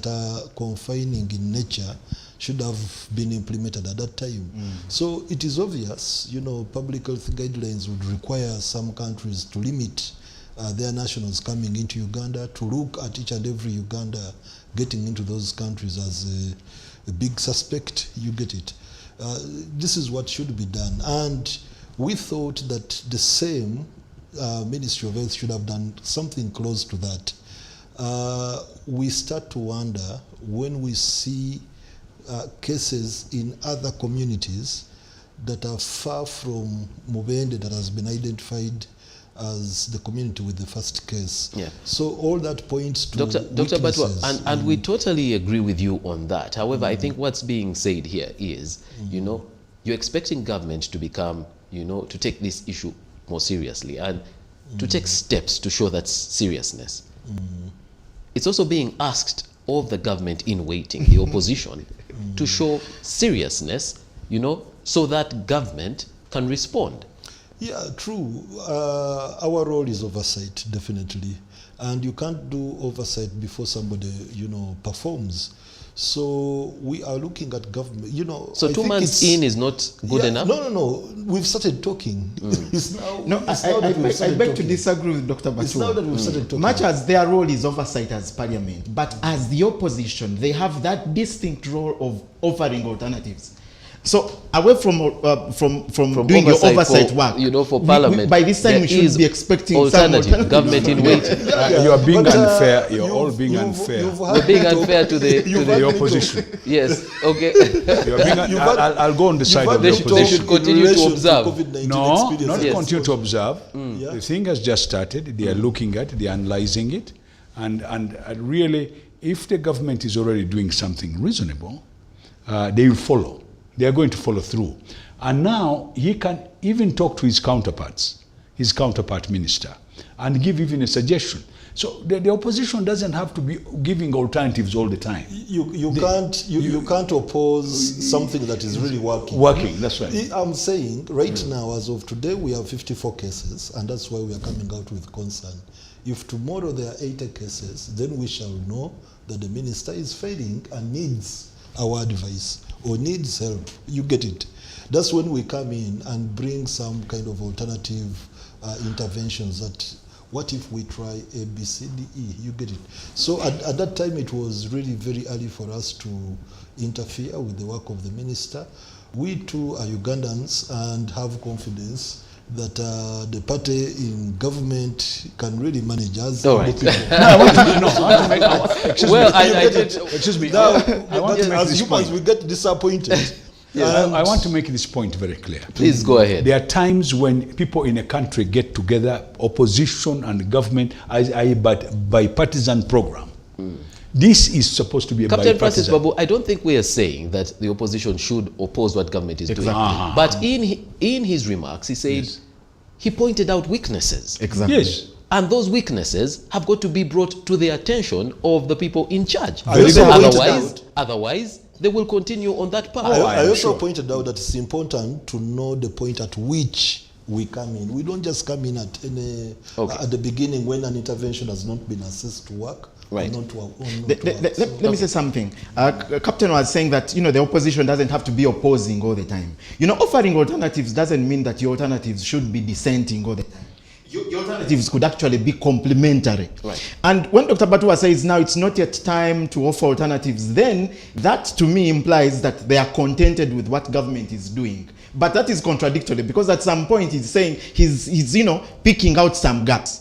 are confining in nature should have been implemented at that time. So it is obvious, public health guidelines would require some countries to limit their nationals coming into Uganda, to look at each and every Uganda getting into those countries as a big suspect. You get it. This is what should be done. And we thought that the same Ministry of Health should have done something close to that. We start to wonder when we see cases in other communities that are far from Mubende, that has been identified as the community with the first case. Yeah. So all that points to Dr. weaknesses. Batwa, and we totally agree with you on that. However, I think what's being said here is, you know, you're expecting government to become, you know, to take this issue more seriously and to take steps to show that seriousness. It's also being asked of the government in waiting, the opposition, to show seriousness, you know, so that government can respond. Yeah, true. Our role is oversight, definitely. And you can't do oversight before somebody, you know, performs. So we are looking at government, you know. So I 2 think months in is not good enough? No. We've started talking. It's now, No, it's now that we've I started beg to talking. disagree with Dr. Batua. It's now that we've started talking. Much as their role is oversight as parliament, but as the opposition, they have that distinct role of offering alternatives. So away from doing your oversight for, work, you know, for parliament, by this time we there should be expecting alternative some government in waiting. You are being But, unfair. You're all you've- being you've- unfair. you've We're had being me to- unfair to the you've The had me to- opposition. Yes, okay. You're being, You've had- I'll go on the side You've of had the me They talk should opposition. in continue to relation observe. COVID-19 No, experience. not Yes. continue to observe. Yeah. The thing has just started. They are looking at, they are analyzing it, and really, if the government is already doing something reasonable, they will follow. They are going to follow through. And now he can even talk to his counterparts, his counterpart minister, and give even a suggestion. So the opposition doesn't have to be giving alternatives all the time. You can't oppose something that is really working. Working, that's right. I'm saying right now, as of today, we have 54 cases, and that's why we are coming out with concern. If tomorrow there are 80 cases, then we shall know that the minister is failing and needs our advice or needs help. You get it? That's when we come in and bring some kind of alternative interventions. That what if we try A, B, C, D, E? You get it? So at that time, it was really very early for us to interfere with the work of the minister. We too are Ugandans and have confidence that the party in government can really manage us. All right. Excuse me. Now, I want to make as this humans, point. we get disappointed. I want to make this point very clear. Please go ahead. There are times when people in a country get together, opposition and government, but bipartisan program. This is supposed to be a Captain Francis bipartisan. Babu, I don't think we are saying that the opposition should oppose what government is doing. Exactly. But in his remarks, he said, he pointed out weaknesses. Exactly. Yes. And those weaknesses have got to be brought to the attention of the people in charge. I also pointed Otherwise, they will continue on that path. I also sure. pointed out that it's important to know the point at which we come in. We don't just come in at any at the beginning when an intervention has not been assessed to work. Right. Or not to work. Let me say something. Captain was saying that, you know, the opposition doesn't have to be opposing all the time. You know, offering alternatives doesn't mean that your alternatives should be dissenting all the time. Your alternatives could actually be complementary. Right. And when Dr. Batua says now it's not yet time to offer alternatives, then that to me implies that they are contented with what government is doing. But that is contradictory, because at some point he's saying he's you know, picking out some gaps.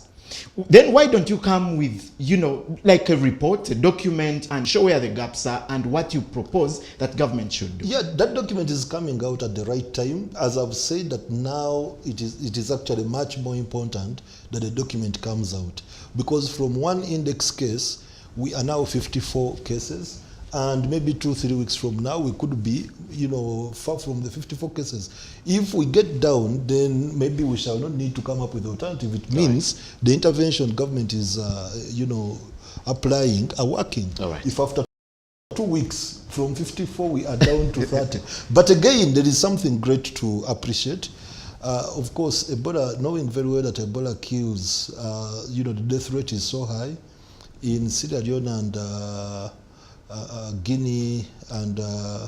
Then why don't you come with, you know, like a report, a document, and show where the gaps are and what you propose that government should do? Yeah, that document is coming out at the right time. As I've said, that now it is actually much more important that the document comes out, because from one index case, we are now 54 cases, and maybe 2-3 weeks from now we could be, you know, far from the 54 cases. If we get down, then maybe we shall not need to come up with alternative. It means the intervention government is, you know, applying are working. All right. If after 2 weeks from 54 we are down to 30. But again, there is something great to appreciate. Of course, Ebola, knowing very well that Ebola kills, you know, the death rate is so high in Sierra Leone and Guinea and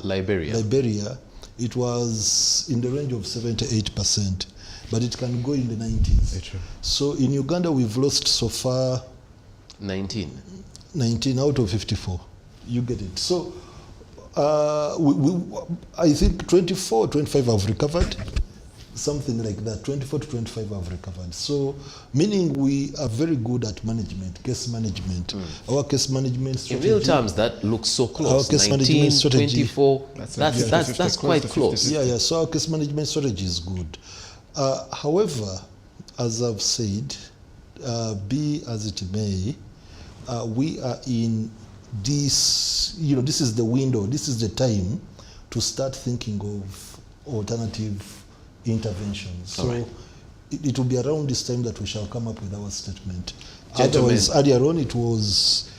Liberia. It was in the range of 78%. but it can go in the 90s. So in Uganda, we've lost so far 19 out of 54. You get it. So I think 24, 25 have recovered. Something like that, 24 to 25 have recovered. So, meaning we are very good at management, case management. Our case management strategy. In real terms, that looks so close. Our case 19, management strategy. 24, that's quite close. Yeah. So our case management strategy is good. However, as I've said, be as it may, we are in this, this is the window, this is the time to start thinking of alternative interventions. So it will be around this time that we shall come up with our statement. Gentlemen. Otherwise, earlier on, it was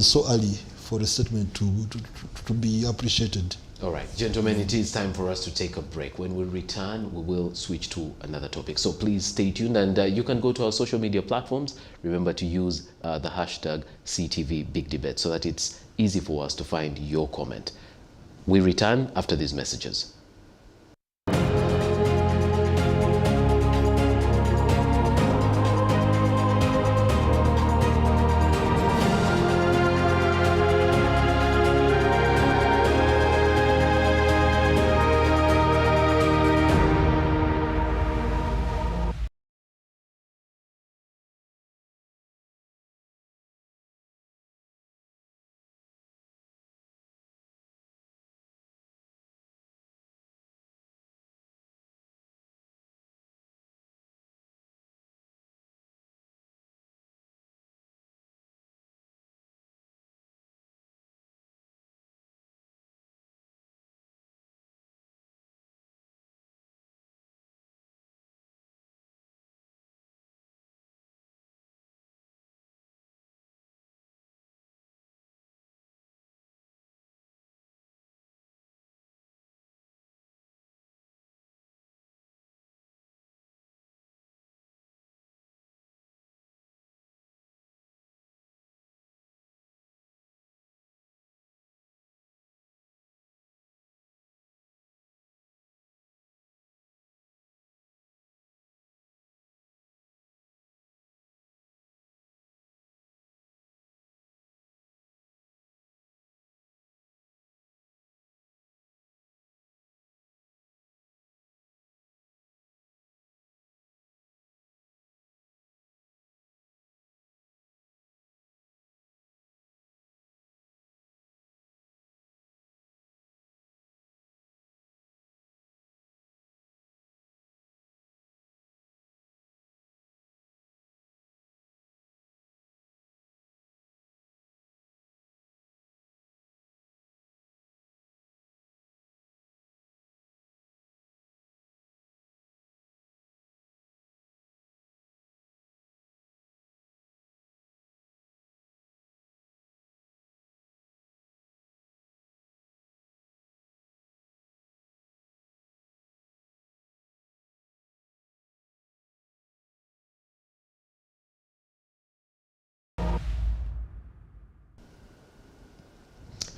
so early for a statement to be appreciated. All right, gentlemen, it is time for us to take a break. When we return, we will switch to another topic. So please stay tuned, and you can go to our social media platforms. Remember to use the hashtag Seetv Big Debate so that it's easy for us to find your comment. We return after these messages.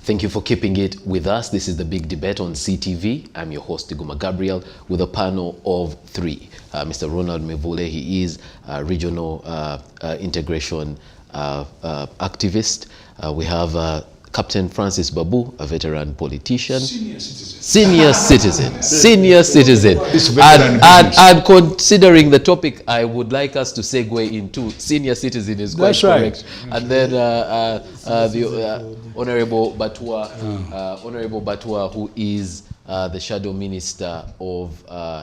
Thank you for keeping it with us. This is the Big Debate on Seetv. I'm your host, Uganda Gabriel, with a panel of three. Mr. Ronald Mevule, he is a regional integration activist. We have Captain Francis Babu, a veteran politician. Senior citizen. And considering the topic, I would like us to segue into senior citizen is quite correct. And then the Honorable Batua, who is the Shadow Minister of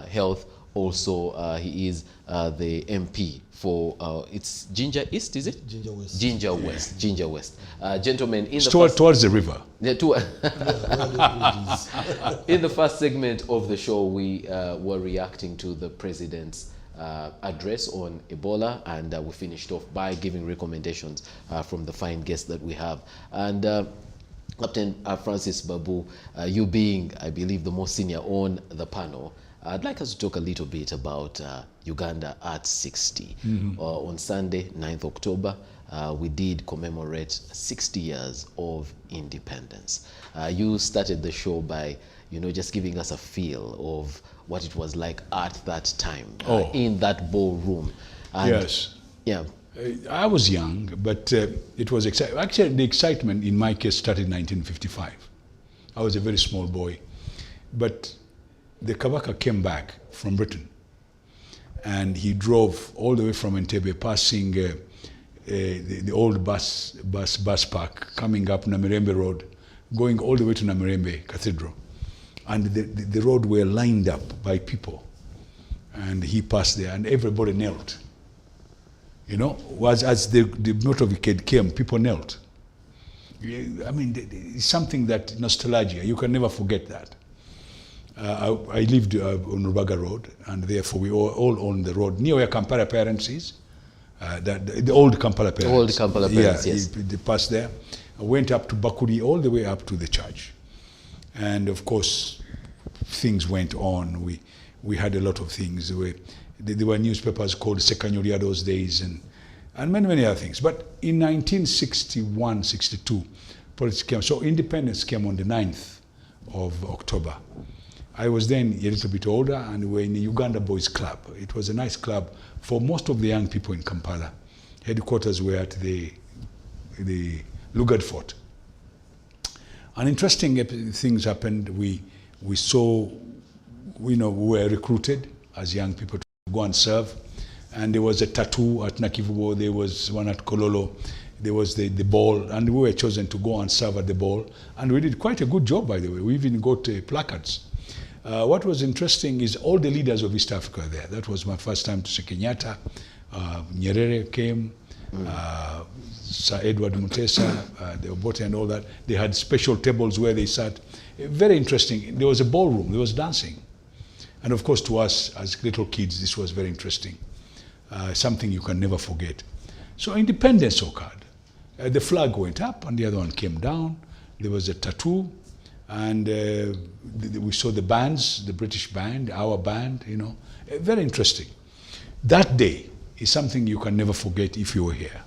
Health. Also, he is the MP for it's Ginger East, is it? Ginger West. Ginger West. Yeah. Ginger West. Gentlemen, in the towards the river. In the first segment of the show, we were reacting to the president's address on Ebola, and we finished off by giving recommendations from the fine guests that we have. And Captain Francis Babu, you being, I believe, the most senior on the panel, I'd like us to talk a little bit about Uganda at 60. On Sunday, 9th October, we did commemorate 60 years of independence. You started the show by, you know, just giving us a feel of what it was like at that time Oh. in that ballroom. And Yes. yeah. I was young, but it was exciting. Actually, the excitement in my case started in 1955. I was a very small boy. But the Kabaka came back from Britain, and he drove all the way from Entebbe, passing the old bus park, coming up Namirembe Road, going all the way to Namirembe Cathedral. And the road were lined up by people. And he passed there, and everybody knelt. You know, as the motorcade came, people knelt. I mean, it's something that nostalgia, you can never forget that. I lived on Rubaga Road, and therefore we all owned the road near where Kampala Parents is. The old Kampala Parents. Old Kampala Parents, yes. They passed there. I went up to Bakuri all the way up to the church. And of course, things went on. We had a lot of things. There were newspapers called Sekanyolia those days, and many other things. But in 1961, 62, politics came. So independence came on the 9th of October. I was then a little bit older, and we were in the Uganda Boys Club. It was a nice club for most of the young people in Kampala. Headquarters were at the Lugard Fort. And interesting things happened. We saw, we were recruited as young people to go and serve. And there was a tattoo at Nakivubo, there was one at Kololo, there was the ball, and we were chosen to go and serve at the ball. And we did quite a good job, by the way. We even got placards. What was interesting is all the leaders of East Africa were there. That was my first time to see Kenyatta. Nyerere came, Sir Edward Mutesa, the Obote and all that. They had special tables where they sat. Very interesting. There was a ballroom, there was dancing. And of course, to us as little kids, this was very interesting. Something you can never forget. So independence occurred. The flag went up and the other one came down. There was a tattoo, and we saw the bands, the British band, our band, very interesting. That day is something you can never forget if you were here.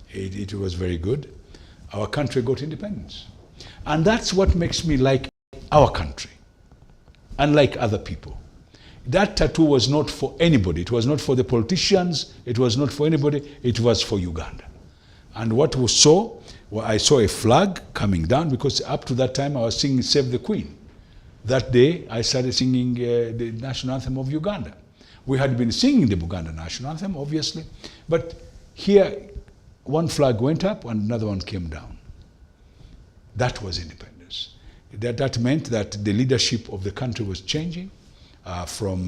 It was very good. Our country got independence. And that's what makes me like our country, unlike other people. That tattoo was not for anybody. It was not for the politicians. It was not for anybody. It was for Uganda. And what we saw, I saw a flag coming down, because up to that time I was singing Save the Queen. That day I started singing the national anthem of Uganda. We had been singing the Buganda national anthem, obviously, but here one flag went up and another one came down. That was independence. That meant that the leadership of the country was changing. From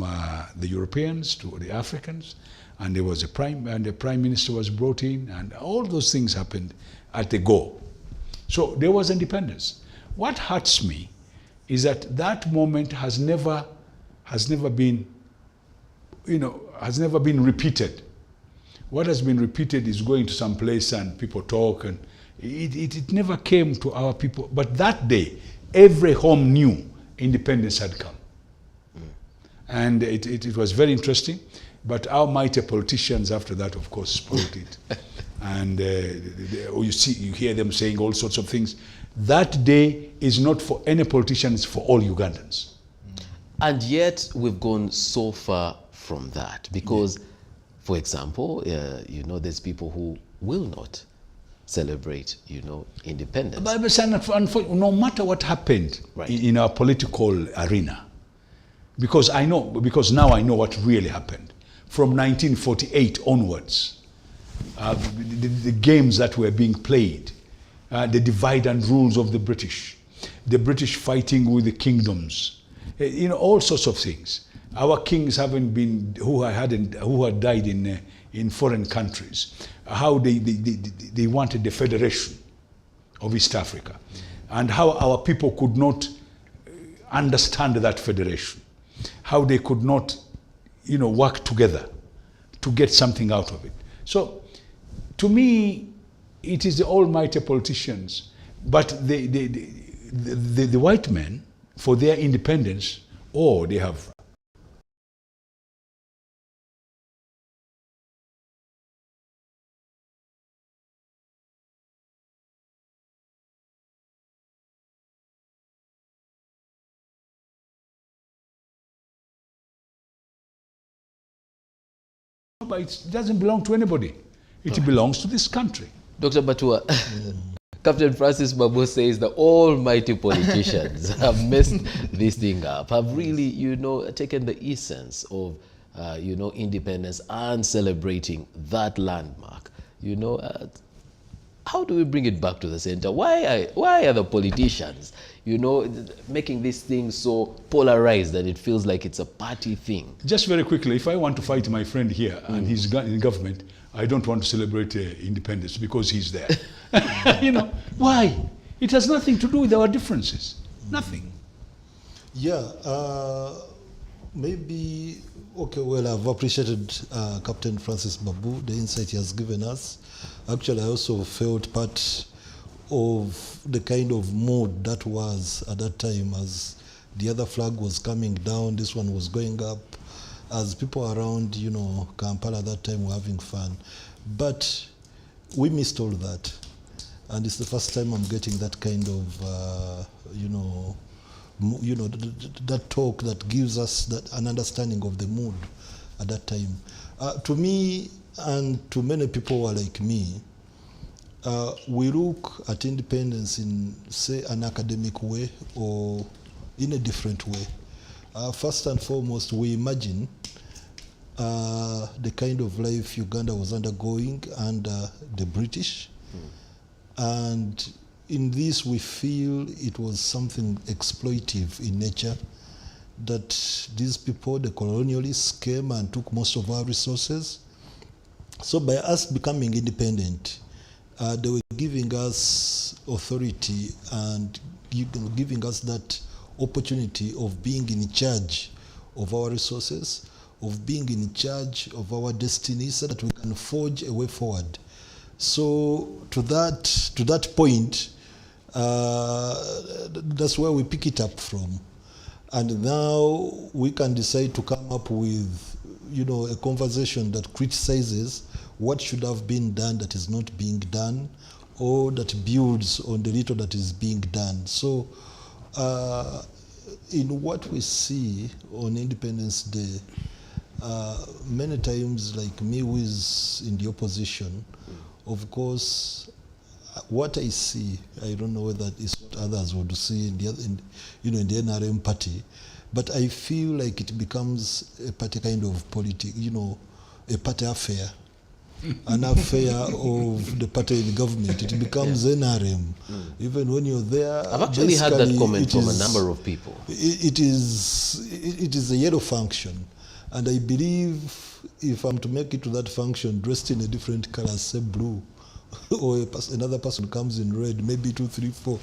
the Europeans to the Africans, and there was the prime minister was brought in, and all those things happened at the go. So there was independence. What hurts me is that that moment has never been repeated. What has been repeated is going to some place and people talk, and it never came to our people. But that day, every home knew independence had come. And it was very interesting, but our mighty politicians after that, of course, spoiled it. And you hear them saying all sorts of things. That day is not for any politician, it's for all Ugandans. And yet we've gone so far from that, because, for example, there's people who will not celebrate, independence. But no matter what happened in our political arena, because now I know what really happened. From 1948 onwards, the games that were being played, the divide and rules of the British fighting with the kingdoms, all sorts of things. Our kings who had died in foreign countries, how they wanted the federation of East Africa, and how our people could not understand that federation. How they could not, work together to get something out of it. So, to me, it is the almighty politicians, but the white men, for their independence, they have but it doesn't belong to anybody. It belongs to this country. Dr. Batua, Captain Francis Babu says the almighty politicians have messed this thing up, have really, you know, taken the essence of, you know, independence and celebrating that landmark. You know, how do we bring it back to the center? Why are the politicians, you know, making this thing so polarized that it feels like it's a party thing? Just very quickly, if I want to fight my friend here and he's in government, I don't want to celebrate independence because he's there. You know, why? It has nothing to do with our differences. Nothing. Yeah, maybe, okay, well, I've appreciated Captain Francis Babu, the insight he has given us. Actually, I also felt part of the kind of mood that was at that time as the other flag was coming down, this one was going up, as people around, you know, Kampala at that time were having fun. But we missed all that. And it's the first time I'm getting that kind of, you know, that talk that gives us that an understanding of the mood at that time. To me, and to many people who are like me, we look at independence in, say, an academic way or in a different way. First and foremost, we imagine the kind of life Uganda was undergoing under the British. And in this, we feel it was something exploitive in nature, that these people, the colonialists, came and took most of our resources. So by us becoming independent, they were giving us authority and giving us that opportunity of being in charge of our resources, of being in charge of our destiny so that we can forge a way forward. So to that point, that's where we pick it up from. And now we can decide to come up with, you know, a conversation that criticizes what should have been done that is not being done, or that builds on the little that is being done. So in what we see on Independence Day, many times, like me who is in the opposition, of course, what I see, I don't know whether it's what others would see in the NRM party, but I feel like it becomes a party kind of politics, you know, a party affair, an affair of the party in government. It becomes NRM. Even when you're there, I've actually had that comment from a number of people. It is a yellow function, and I believe if I'm to make it to that function dressed in a different color, say blue, or another person comes in red, maybe 2, 3, 4,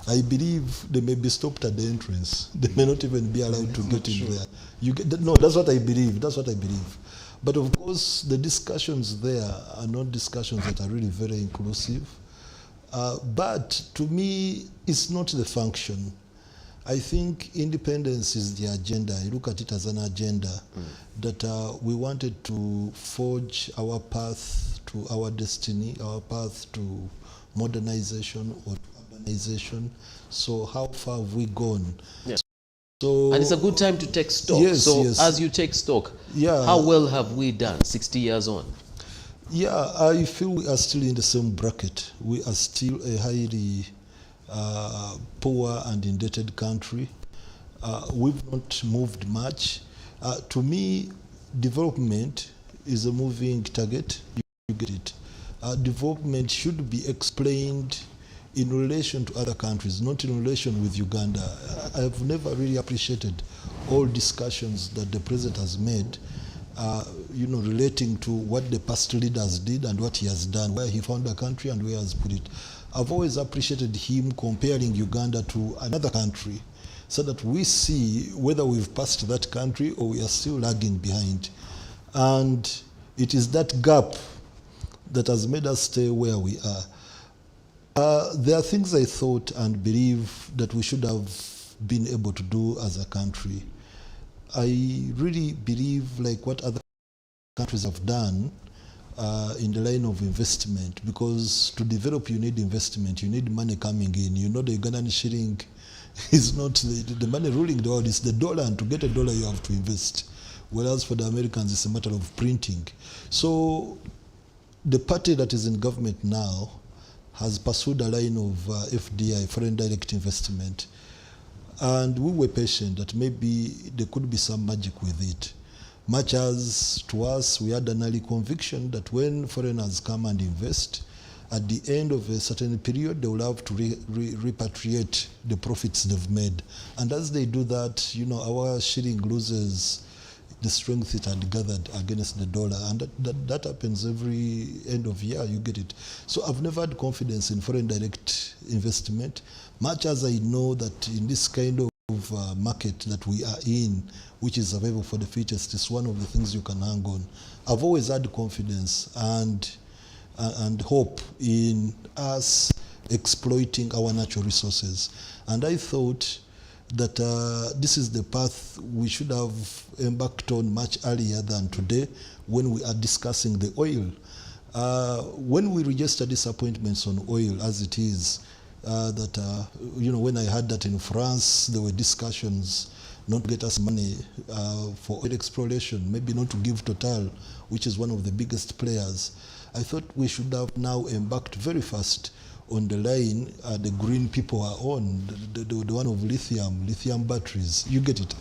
I believe they may be stopped at the entrance. They may not even be allowed to get in there. No, that's what I believe. That's what I believe. But of course, the discussions there are not discussions that are really very inclusive. But to me, it's not the function. I think independence is the agenda. I look at it as an agenda that we wanted to forge our path to our destiny, our path to modernization or urbanization. So how far have we gone? Yeah. So, and it's a good time to take stock. Yes, so yes. As you take stock, yeah, how well have we done 60 years on? Yeah, I feel we are still in the same bracket. We are still a highly poor and indebted country. We've not moved much. To me, development is a moving target. You get it. Development should be explained in relation to other countries, not in relation with Uganda. I've never really appreciated all discussions that the president has made, you know, relating to what the past leaders did and what he has done, where he found a country and where he has put it. I've always appreciated him comparing Uganda to another country so that we see whether we've passed that country or we are still lagging behind. And it is that gap that has made us stay where we are. There are things I thought and believe that we should have been able to do as a country. I really believe like what other countries have done in the line of investment, because to develop you need investment, you need money coming in. You know, the Ugandan shilling is not the money ruling the world, it's the dollar, and to get a dollar you have to invest. whereas for the Americans it's a matter of printing. So the party that is in government now has pursued a line of FDI, foreign direct investment, and we were patient that maybe there could be some magic with it. Much as to us, we had an early conviction that when foreigners come and invest, at the end of a certain period, they will have to repatriate the profits they've made. And as they do that, you know, our shilling loses the strength it had gathered against the dollar. And that happens every end of year, you get it. So I've never had confidence in foreign direct investment, much as I know that in this kind of market that we are in, which is survival for the fittest, is one of the things you can hang on. I've always had confidence and hope in us exploiting our natural resources. And I thought that this is the path we should have embarked on much earlier than today when we are discussing the oil. When we register disappointments on oil as it is, you know, when I heard that in France, there were discussions not to get us money for oil exploration, maybe not to give Total, which is one of the biggest players. I thought we should have now embarked very fast on the line the green people are on, the one of lithium batteries. You get it?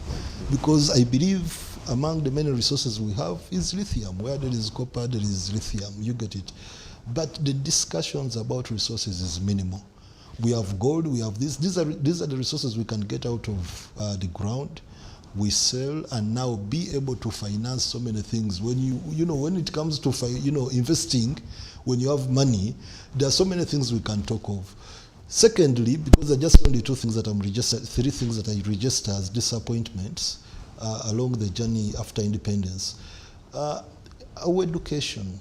Because I believe among the many resources we have is lithium. Where there is copper, there is lithium. You get it? But the discussions about resources is minimal. We have gold, we have this. These are the resources we can get out of the ground. We sell and now be able to finance so many things. When you know, when it comes to investing, when you have money, there are so many things we can talk of. Secondly, because there are just only three things that I register as disappointments along the journey after independence. Our education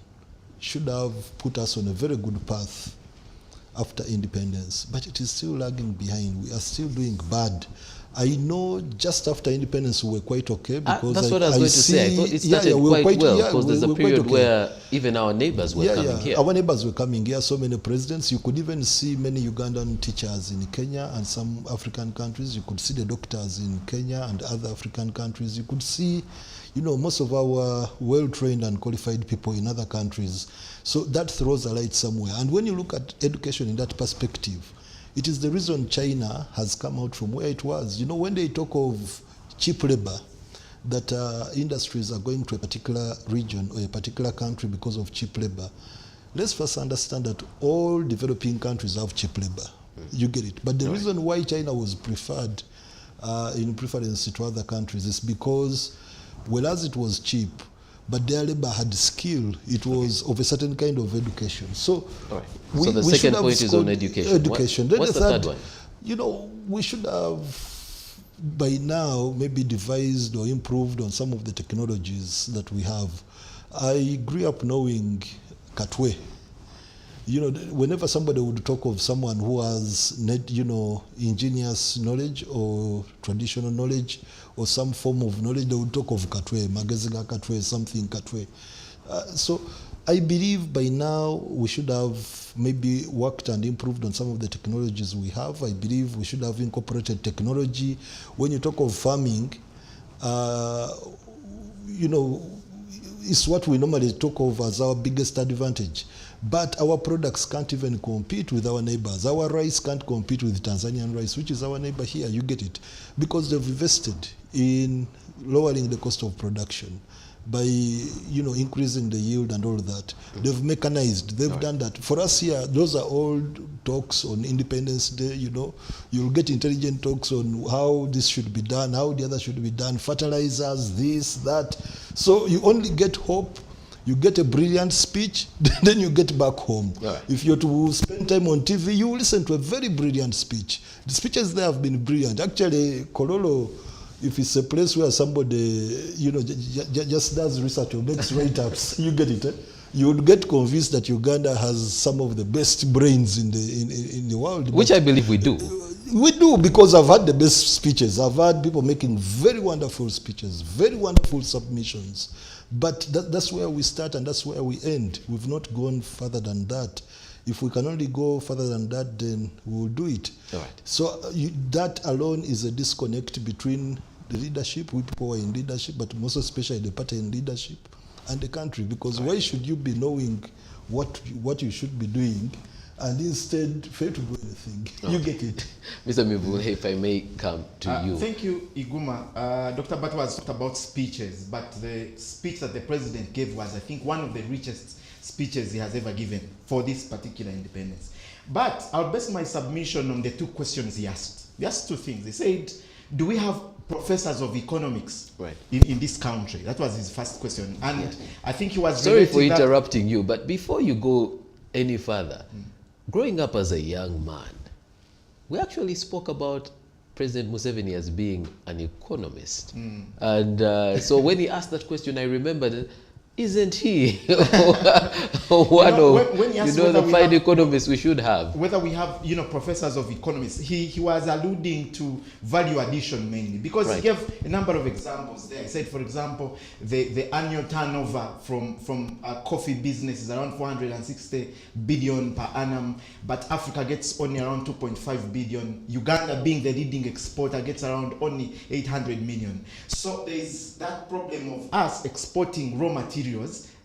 should have put us on a very good path after independence, but it is still lagging behind. We are still doing bad. I know just after independence we were quite okay because that's what I was going to say. I thought it started quite well because there's a period where even our neighbors were coming here. Our neighbors were coming here, so many presidents. You could even see many Ugandan teachers in Kenya and some African countries. You could see the doctors in Kenya and other African countries. You could see, you know, most of our well-trained and qualified people in other countries. So that throws a light somewhere. And when you look at education in that perspective, it is the reason China has come out from where it was. You know, when they talk of cheap labor, that industries are going to a particular region or a particular country because of cheap labor, let's first understand that all developing countries have cheap labor. You get it? But the reason why China was preferred in preference to other countries is because, whereas it was cheap, but their labor had skill. It was of a certain kind of education. So, so the second point is on education. What's the third one? You know, we should have by now maybe devised or improved on some of the technologies that we have. I grew up knowing Katwe. You know, whenever somebody would talk of someone who has, you know, ingenious knowledge or traditional knowledge or some form of knowledge, they would talk of Katwe, Magaziga Katwe, something Katwe. So I believe by now we should have maybe worked and improved on some of the technologies we have. I believe we should have incorporated technology. When you talk of farming, you know, it's what we normally talk of as our biggest advantage. But our products can't even compete with our neighbors. Our rice can't compete with Tanzanian rice, which is our neighbor here. You get it? Because they've invested in lowering the cost of production by, you know, increasing the yield and all that. They've mechanized. They've done that. For us here, those are all talks on Independence Day. You know, you'll get intelligent talks on how this should be done, how the other should be done, fertilizers, this, that. So you only get hope. You get a brilliant speech, then you get back home. If you're to spend time on TV, you will listen to a very brilliant speech. The speeches there have been brilliant. Actually, Kololo, if it's a place where somebody, you know, just does research or makes write-ups, you get it, eh? You would get convinced that Uganda has some of the best brains in the world. Which I believe we do. We do, because I've had the best speeches. I've had people making very wonderful speeches, very wonderful submissions. But that's where we start and that's where we end. We've not gone further than that. If we can only go further than that, then we'll do it. All right. So that alone is a disconnect between the leadership, we people who are in leadership, but most especially the party in leadership and the country. Because why should you be knowing what you should be doing and instead fail to do anything? Okay. You get it. Mr. Mivule, if I may come to you. Thank you, Iguma. Dr. Batu has talked about speeches, but the speech that the president gave was, I think, one of the richest speeches he has ever given for this particular independence. But I'll base my submission on the two questions he asked. He asked two things. He said, do we have professors of economics in this country? That was his first question. And I think he was... Sorry for interrupting you, but before you go any further, growing up as a young man, we actually spoke about President Museveni as being an economist. And so when he asked that question, I remembered, isn't he one of the fine economists we should have? Whether we have professors of economists, he was alluding to value addition mainly, because he gave a number of examples there. He said, for example, the annual turnover from a coffee business is around 460 billion per annum, but Africa gets only around 2.5 billion. Uganda, being the leading exporter, gets around only 800 million. So there is that problem of us exporting raw materials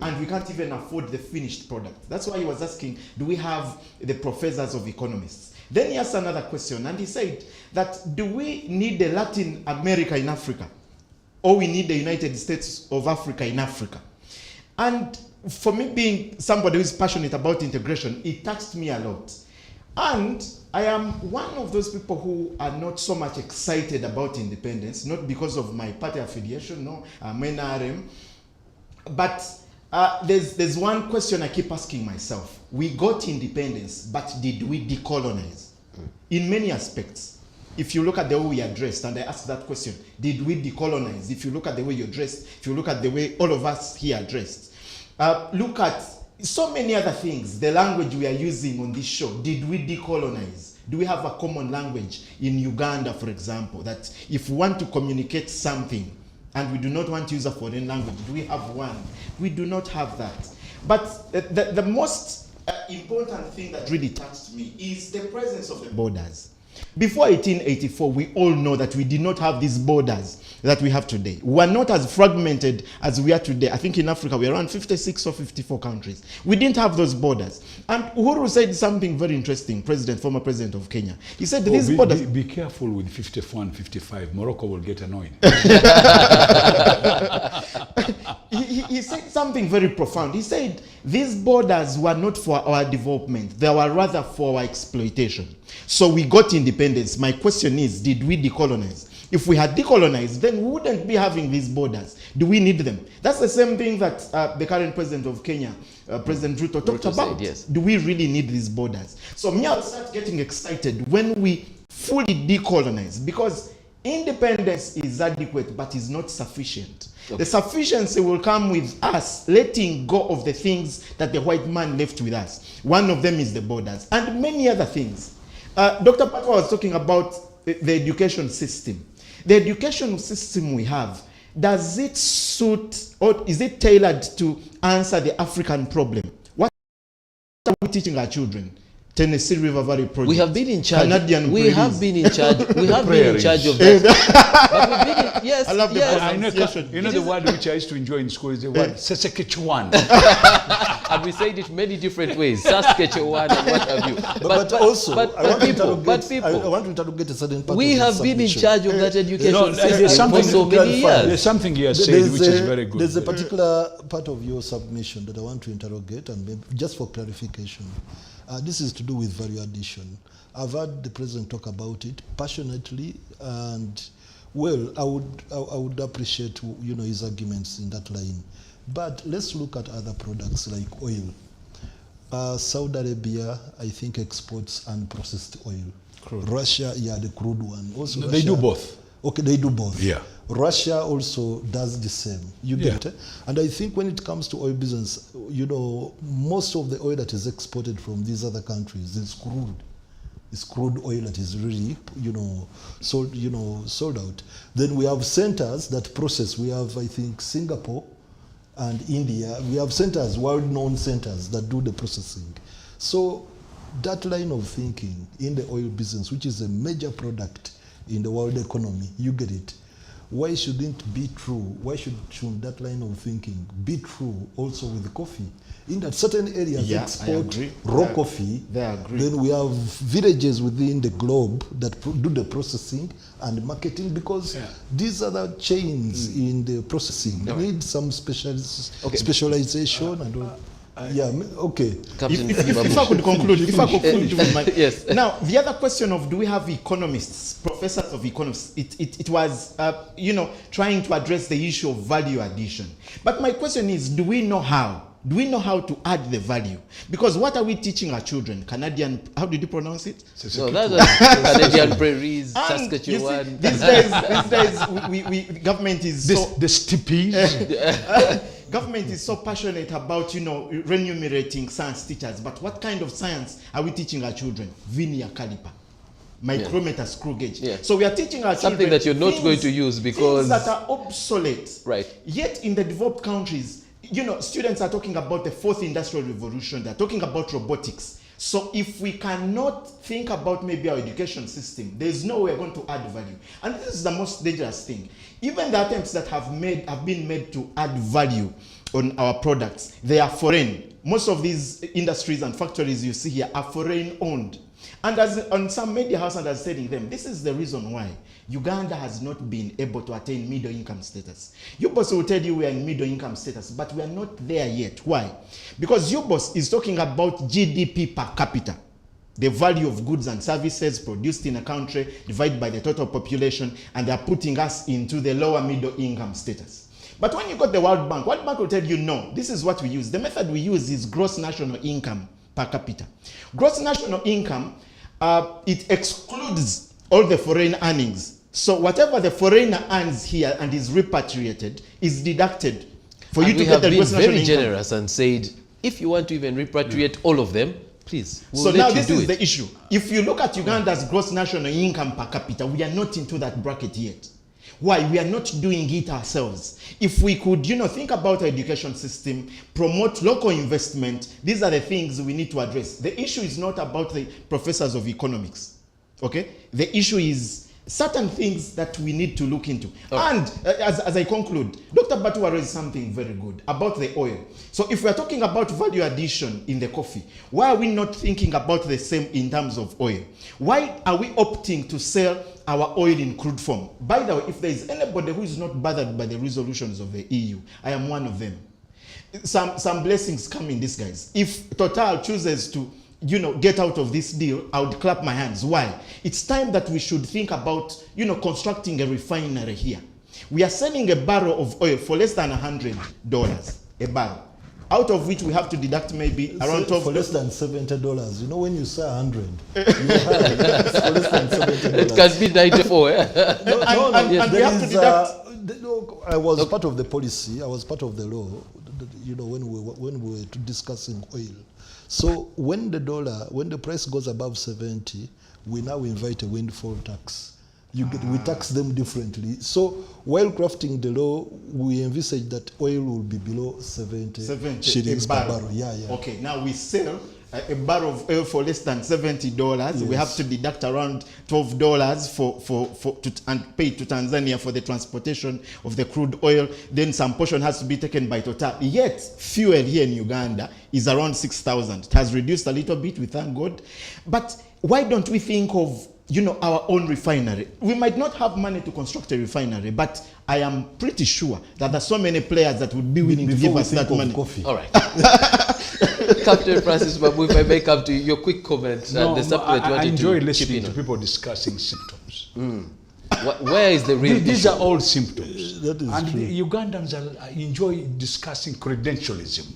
and we can't even afford the finished product. That's why he was asking, do we have the professors of economists? Then he asked another question, and he said that, do we need the Latin America in Africa, or we need the United States of Africa in Africa? And for me, being somebody who is passionate about integration, it touched me a lot. And I am one of those people who are not so much excited about independence, not because of my party affiliation, no, I'm NRM. But there's one question I keep asking myself. We got independence, but did we decolonize? In many aspects. If you look at the way we are dressed, and I ask that question, did we decolonize? If you look at the way you're dressed, if you look at the way all of us here are dressed, look at so many other things, the language we are using on this show, did we decolonize? Do we have a common language in Uganda, for example, that if we want to communicate something, and we do not want to use a foreign language, do we have one? We do not have that. But the most important thing that really touched me is the presence of the borders. Before 1884, we all know that we did not have these borders that we have today. We are not as fragmented as we are today. I think in Africa, we are around 56 or 54 countries. We didn't have those borders. And Uhuru said something very interesting, former president of Kenya. He said these borders... Be careful with 54 and 55. Morocco will get annoyed. He said something very profound. He said these borders were not for our development. They were rather for our exploitation. So we got independence. My question is, did we decolonize? If we had decolonized, then we wouldn't be having these borders. Do we need them? That's the same thing that the current president of Kenya, President Ruto, talked about. Said, yes. Do we really need these borders? So me, I'll start getting excited when we fully decolonize, because independence is adequate, but is not sufficient. Okay. The sufficiency will come with us letting go of the things that the white man left with us. One of them is the borders, and many other things. Dr. Patwa was talking about the education system. The education system we have, does it suit, or is it tailored to answer the African problem? What are we teaching our children? Tennessee River Valley Project. We have been in charge. Canadian we have been in charge. We have been in charge of that. But we've been in, yes, I love the pronunciation. You know the word which I used to enjoy in school is the word Saskatchewan. And we said it many different ways. Saskatchewan and what have you. But also, I want to interrogate a certain part. We have been in charge of that education system for so many years. There's something he has said which is very good. There's a particular part of your submission that I want to interrogate, and maybe just for clarification. This is to do with value addition. I've heard the president talk about it passionately, and well, I would appreciate his arguments in that line. But let's look at other products like oil. Saudi Arabia, I think, exports unprocessed oil. Crude. Russia, yeah, the crude one. Also, no, Russia, they do both. Okay, they do both. Yeah. Russia also does the same. You get it? And I think when it comes to oil business, most of the oil that is exported from these other countries is crude. It's crude oil that is really, sold out. Then we have centers that process. We have, I think, Singapore and India. We have centers, well-known centers that do the processing. So that line of thinking in the oil business, which is a major product in the world economy, you get it. why shouldn't be true? Why should that line of thinking be true also with the coffee? In that certain areas export raw coffee, then we have villages within the globe that do the processing and marketing, because these are the chains in the processing. They need some specialization and all. Captain, if I could conclude, with my, yes. Now, the other question of do we have economists, professors of economics, it was, trying to address the issue of value addition. But my question is, do we know how? Do we know how to add the value? Because what are we teaching our children? Canadian, how did you pronounce it? No, that's Canadian prairies, Saskatchewan. These days, government is the steepies. Government is so passionate about, remunerating science teachers. But what kind of science are we teaching our children? Linear caliper, micrometer, screw gauge. Yeah. So we are teaching our something children that you're not going to use because things that are obsolete. Right. Yet in the developed countries, students are talking about the fourth industrial revolution. They're talking about robotics. So if we cannot think about maybe our education system, there's no way we're going to add value. And this is the most dangerous thing. Even the attempts that have been made to add value on our products, they are foreign. Most of these industries and factories you see here are foreign owned. And as on some media houses are telling them, this is the reason why Uganda has not been able to attain middle income status. UBOS will tell you we are in middle income status, but we are not there yet. Why? Because UBOS is talking about GDP per capita, the value of goods and services produced in a country divided by the total population, and they are putting us into the lower middle income status. But when you got the World Bank will tell you, no, this is what we use. The method we use is gross national income per capita. Gross national income, it excludes all the foreign earnings. So whatever the foreigner earns here and is repatriated is deducted for you to get the gross national income. We have been very generous and said, if you want to even repatriate all of them, please, we'll so let now you this do is it. the issue. If you look at Uganda's gross national income per capita, we are not into that bracket yet. Why? We are not doing it ourselves. If we could, think about our education system, promote local investment, these are the things we need to address. The issue is not about the professors of economics. Okay? The issue is certain things that we need to look into. Right. And as I conclude, Dr. Batu raised something very good about the oil. So if we are talking about value addition in the coffee, why are we not thinking about the same in terms of oil? Why are we opting to sell our oil in crude form? By the way, if there is anybody who is not bothered by the resolutions of the EU, I am one of them. Some blessings come in disguise. If Total chooses to get out of this deal, I would clap my hands. Why? It's time that we should think about, constructing a refinery here. We are selling a barrel of oil for less than $100 a barrel, out of which we have to deduct maybe around 12 for less than $70. When you say 100, you have for less than $70. It can be 94. And we have to deduct. I was part of the policy. I was part of the law. When we were discussing oil. So when the price goes above 70, we now invite a windfall tax. We tax them differently. So while crafting the law, we envisage that oil will be below 70 shillings per barrel. Yeah. Okay, now we sell a barrel of oil for less than $70. Yes. We have to deduct around $12 and pay to Tanzania for the transportation of the crude oil. Then some portion has to be taken by Total. Yet fuel here in Uganda is around 6,000. It has reduced a little bit, we thank God. But why don't we think of our own refinery? We might not have money to construct a refinery, but I am pretty sure that there are so many players that would be willing to give us that money. Coffee. All right. Captain Francis Babu, if I may come to you, your quick comment. I enjoy listening to people discussing symptoms. Where is the real These issue? are all symptoms. That is and true. the Ugandans enjoy discussing credentialism.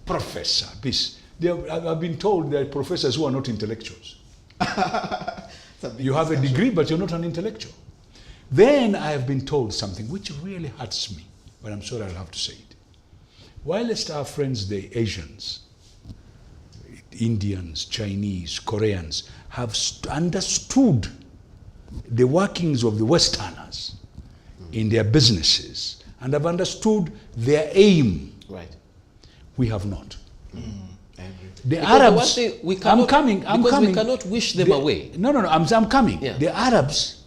Professor, please. I've been told there are professors who are not intellectuals. You have a degree, but you're not an intellectual. Then I have been told something which really hurts me, but I'm sure I'll have to say it. Whilst our friends, the Asians, Indians, Chinese, Koreans, have understood the workings of the Westerners in their businesses and have understood their aim, right? We have not. The Because Arabs, the one thing we cannot, I'm coming. We cannot wish them away. No, I'm coming. Yeah. The Arabs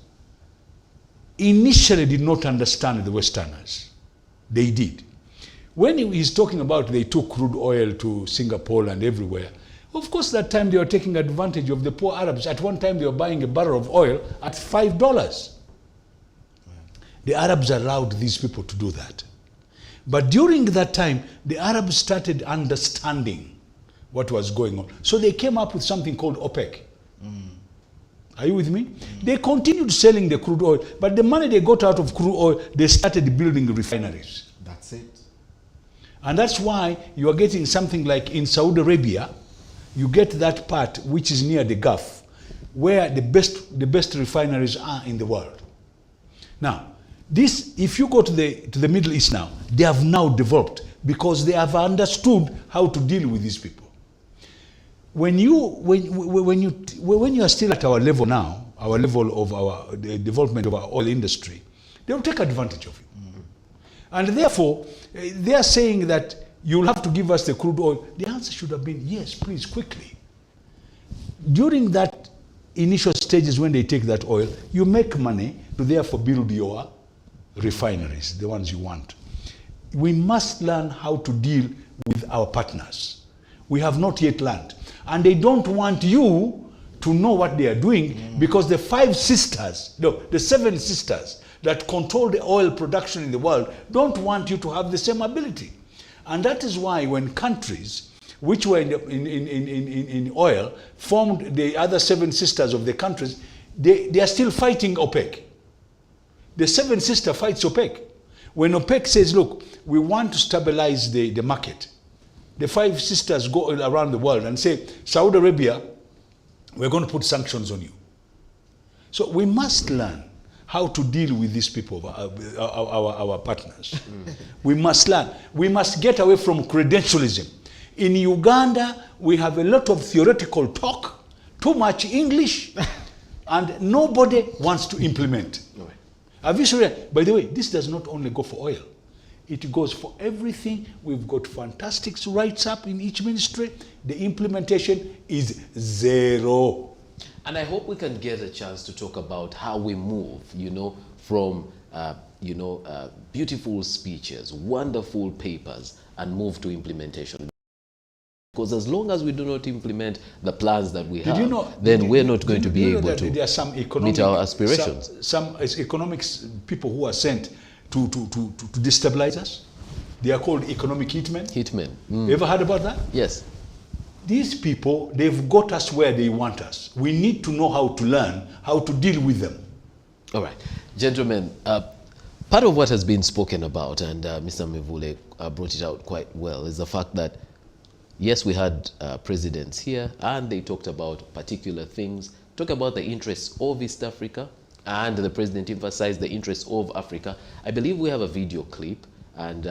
initially did not understand the Westerners. They did. When he's talking about they took crude oil to Singapore and everywhere, of course that time they were taking advantage of the poor Arabs. At one time they were buying a barrel of oil at $5. The Arabs allowed these people to do that. But during that time, the Arabs started understanding what was going on. So they came up with something called OPEC. Are you with me? They continued selling the crude oil, but the money they got out of crude oil, they started building refineries. That's it. And that's why you are getting something like in Saudi Arabia, you get that part which is near the Gulf, where the best refineries are in the world. Now, this, if you go to the Middle East now, they have now developed because they have understood how to deal with these people. When you are still at our level now, our level of the development of our oil industry, they will take advantage of you. And therefore, they are saying that you'll have to give us the crude oil. The answer should have been yes, please, quickly. During that initial stages when they take that oil, you make money to therefore build your refineries, the ones you want. We must learn how to deal with our partners. We have not yet learned. And they don't want you to know what they are doing because the the 7 sisters that control the oil production in the world don't want you to have the same ability. And that is why when countries which were in oil formed the other 7 sisters of the countries, they are still fighting OPEC. The 7 sister fights OPEC. When OPEC says, look, we want to stabilize the market, the 5 sisters go around the world and say, Saudi Arabia, we're going to put sanctions on you. So we must learn how to deal with these people, our partners. We must learn. We must get away from credentialism. In Uganda, we have a lot of theoretical talk, too much English, and nobody wants to implement. Have you seen? By the way, this does not only go for oil. It goes for everything. We've got fantastic rights up in each ministry. The implementation is zero. And I hope we can get a chance to talk about how we move, from, beautiful speeches, wonderful papers, and move to implementation. Because as long as we do not implement the plans that we have, then we're not going to be able to there are some meet our aspirations. Some economics people who are sent to destabilize us. They are called economic hitmen. Hitmen. You ever heard about that? Yes. These people, they've got us where they want us. We need to know how to learn how to deal with them. All right. Gentlemen, part of what has been spoken about, and Mr. Mevule brought it out quite well, is the fact that yes, we had presidents here, and they talked about particular things, talk about the interests of East Africa, and the president emphasized the interests of Africa. I believe we have a video clip, and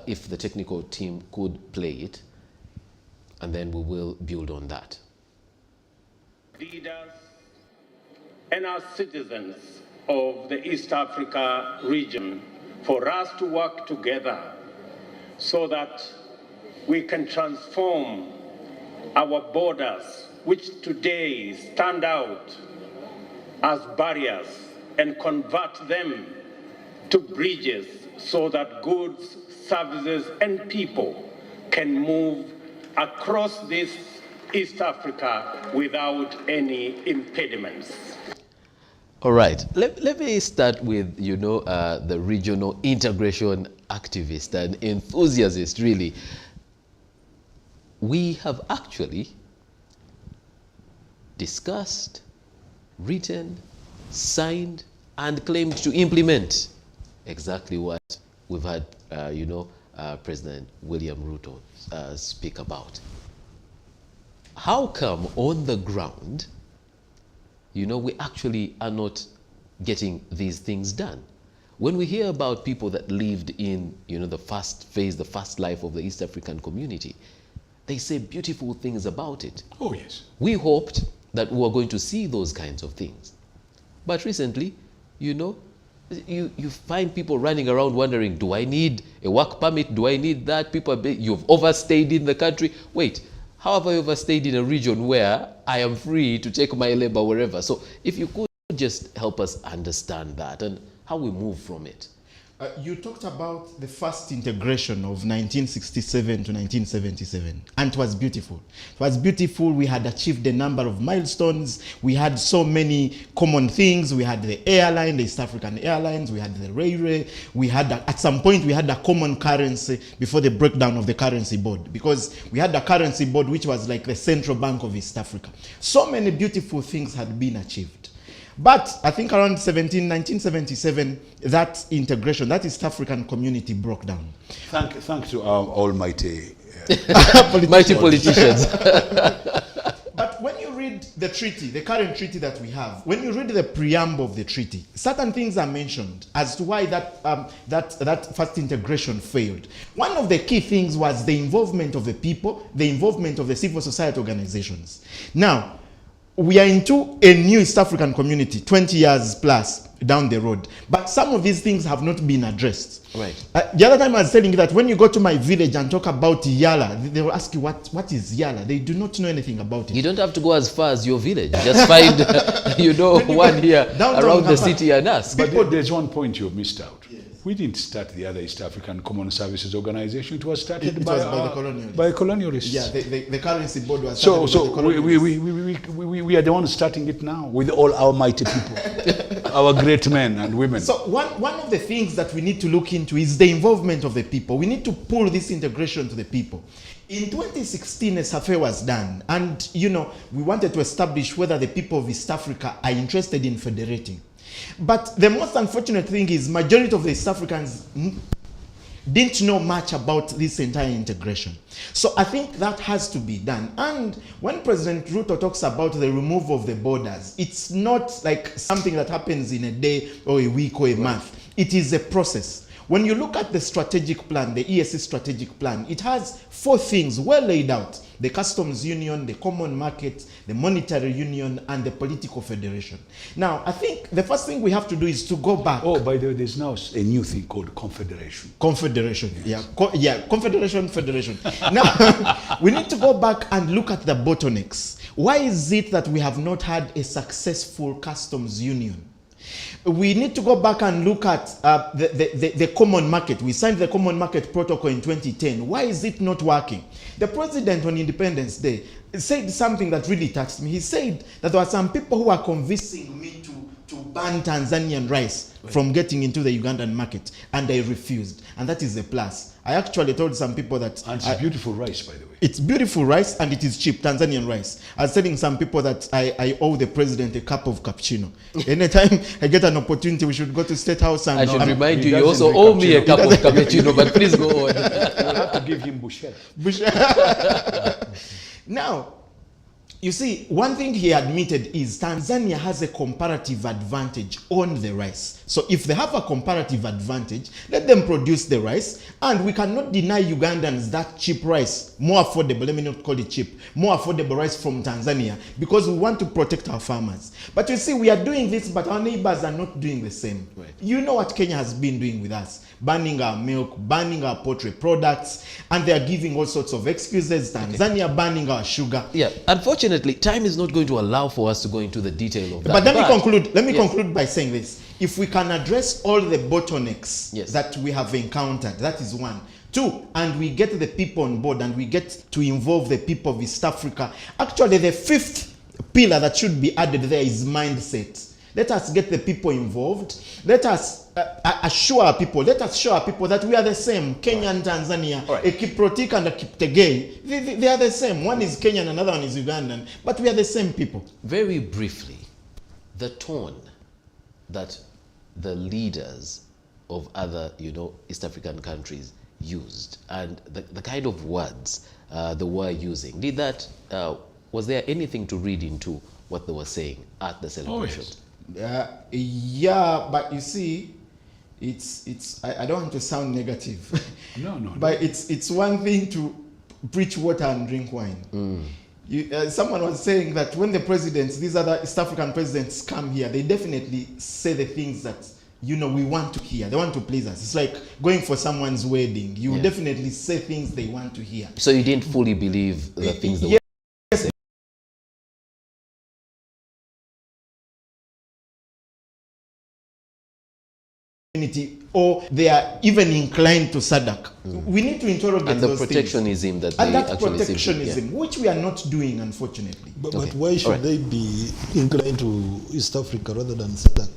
if the technical team could play it, and then we will build on that. Leaders and our citizens of the East Africa region for us to work together so that we can transform our borders, which today stand out as barriers, and convert them to bridges so that goods, services, and people can move across this East Africa without any impediments. All right, let me start with, the regional integration activist and enthusiast, really. We have actually discussed, written, signed, and claimed to implement exactly what we've had, President William Ruto speak about. How come on the ground, we actually are not getting these things done? When we hear about people that lived in, the first phase, the first life of the East African community, they say beautiful things about it. Oh, yes. We hoped that we were going to see those kinds of things. But recently, you find people running around wondering, do I need a work permit? Do I need that? You've overstayed in the country. Wait, how have I overstayed in a region where I am free to take my labor wherever? So if you could just help us understand that and how we move from it? You talked about the first integration of 1967 to 1977, and it was beautiful. It was beautiful. We had achieved a number of milestones. We had so many common things. We had the airline, the East African Airlines. We had the railway. We had, at some point, we had a common currency before the breakdown of the currency board, because we had a currency board which was like the central bank of East Africa. So many beautiful things had been achieved. But I think around 1977, that integration, that East African community broke down. Thanks to our almighty Mighty politicians. But when you read the treaty, the current treaty that we have, when you read the preamble of the treaty, certain things are mentioned as to why that first integration failed. One of the key things was the involvement of the people, the involvement of the civil society organizations. Now, we are into a new East African community, 20 years plus down the road. But some of these things have not been addressed. Right. The other time I was telling you that when you go to my village and talk about Yala, they will ask you, what is Yala? They do not know anything about it. You don't have to go as far as your village. Just find, one here around the city and ask. But there's one point you missed out. Yes. We didn't start the other East African Common Services Organization. It was started by the colonialists. Yeah, the currency board was started by the colonialists. We are the ones starting it now with all our mighty people, our great men and women. So one of the things that we need to look into is the involvement of the people. We need to pull this integration to the people. In 2016, a survey was done, and we wanted to establish whether the people of East Africa are interested in federating. But the most unfortunate thing is majority of the East Africans didn't know much about this entire integration. So I think that has to be done. And when President Ruto talks about the removal of the borders, it's not like something that happens in a day or a week or a month. It is a process. When you look at the strategic plan, the EAC strategic plan, it has 4 things well laid out: the customs union, the common market, the monetary union, and the political federation. Now, I think the first thing we have to do is to go back. Oh, by the way, there's now a new thing called confederation. Confederation, yes. Confederation, federation. Now, we need to go back and look at the bottlenecks. Why is it that we have not had a successful customs union? We need to go back and look at the common market. We signed the common market protocol in 2010. Why is it not working? The president on Independence Day said something that really touched me. He said that there were some people who were convincing me to ban Tanzanian rice from getting into the Ugandan market, and I refused. And that is a plus. I actually told some people that... And it's beautiful rice, by the way. It's beautiful rice, and it is cheap, Tanzanian rice. I was telling some people that I owe the president a cup of cappuccino. Anytime I get an opportunity, we should go to State House and... I should remind you, you also owe me a cup of cappuccino, but please go on. We'll have to give him Bushel. Now, you see, one thing he admitted is Tanzania has a comparative advantage on the rice. So if they have a comparative advantage, let them produce the rice, and we cannot deny Ugandans that cheap rice, more affordable, let me not call it cheap, more affordable rice from Tanzania, because we want to protect our farmers. But you see, we are doing this, but our neighbors are not doing the same. Right. You know what Kenya has been doing with us: banning our milk, banning our poultry products, and they are giving all sorts of excuses. Tanzania banning our sugar. Yeah, unfortunately, time is not going to allow for us to go into the detail of that. But let me conclude. Let me conclude by saying this: if we can address all the bottlenecks that we have encountered, that is one. 2, and we get the people on board, and we get to involve the people of East Africa. Actually, the 5th pillar that should be added there is mindset. Let us get the people involved. Let us assure our people. Let us show our people that we are the same. Kenya and Tanzania, a Kiprotik and a Kiptegei, they are the same. One is Kenyan, another one is Ugandan, but we are the same people. Very briefly, the tone that the leaders of other, East African countries used, and the kind of words they were using, was there anything to read into what they were saying at the celebration? Yeah, but you see, I don't want to sound negative. No. But it's one thing to preach water and drink wine. Someone was saying that when the presidents, these other East African presidents, come here, they definitely say the things that we want to hear. They want to please us. It's like going for someone's wedding. You definitely say things they want to hear. So you didn't fully believe the things they were community, or they are even inclined to SADC. We need to interrogate and the those protectionism things. that And they that actually protectionism, which we are not doing, unfortunately. But Okay. why should they be inclined to East Africa rather than SADC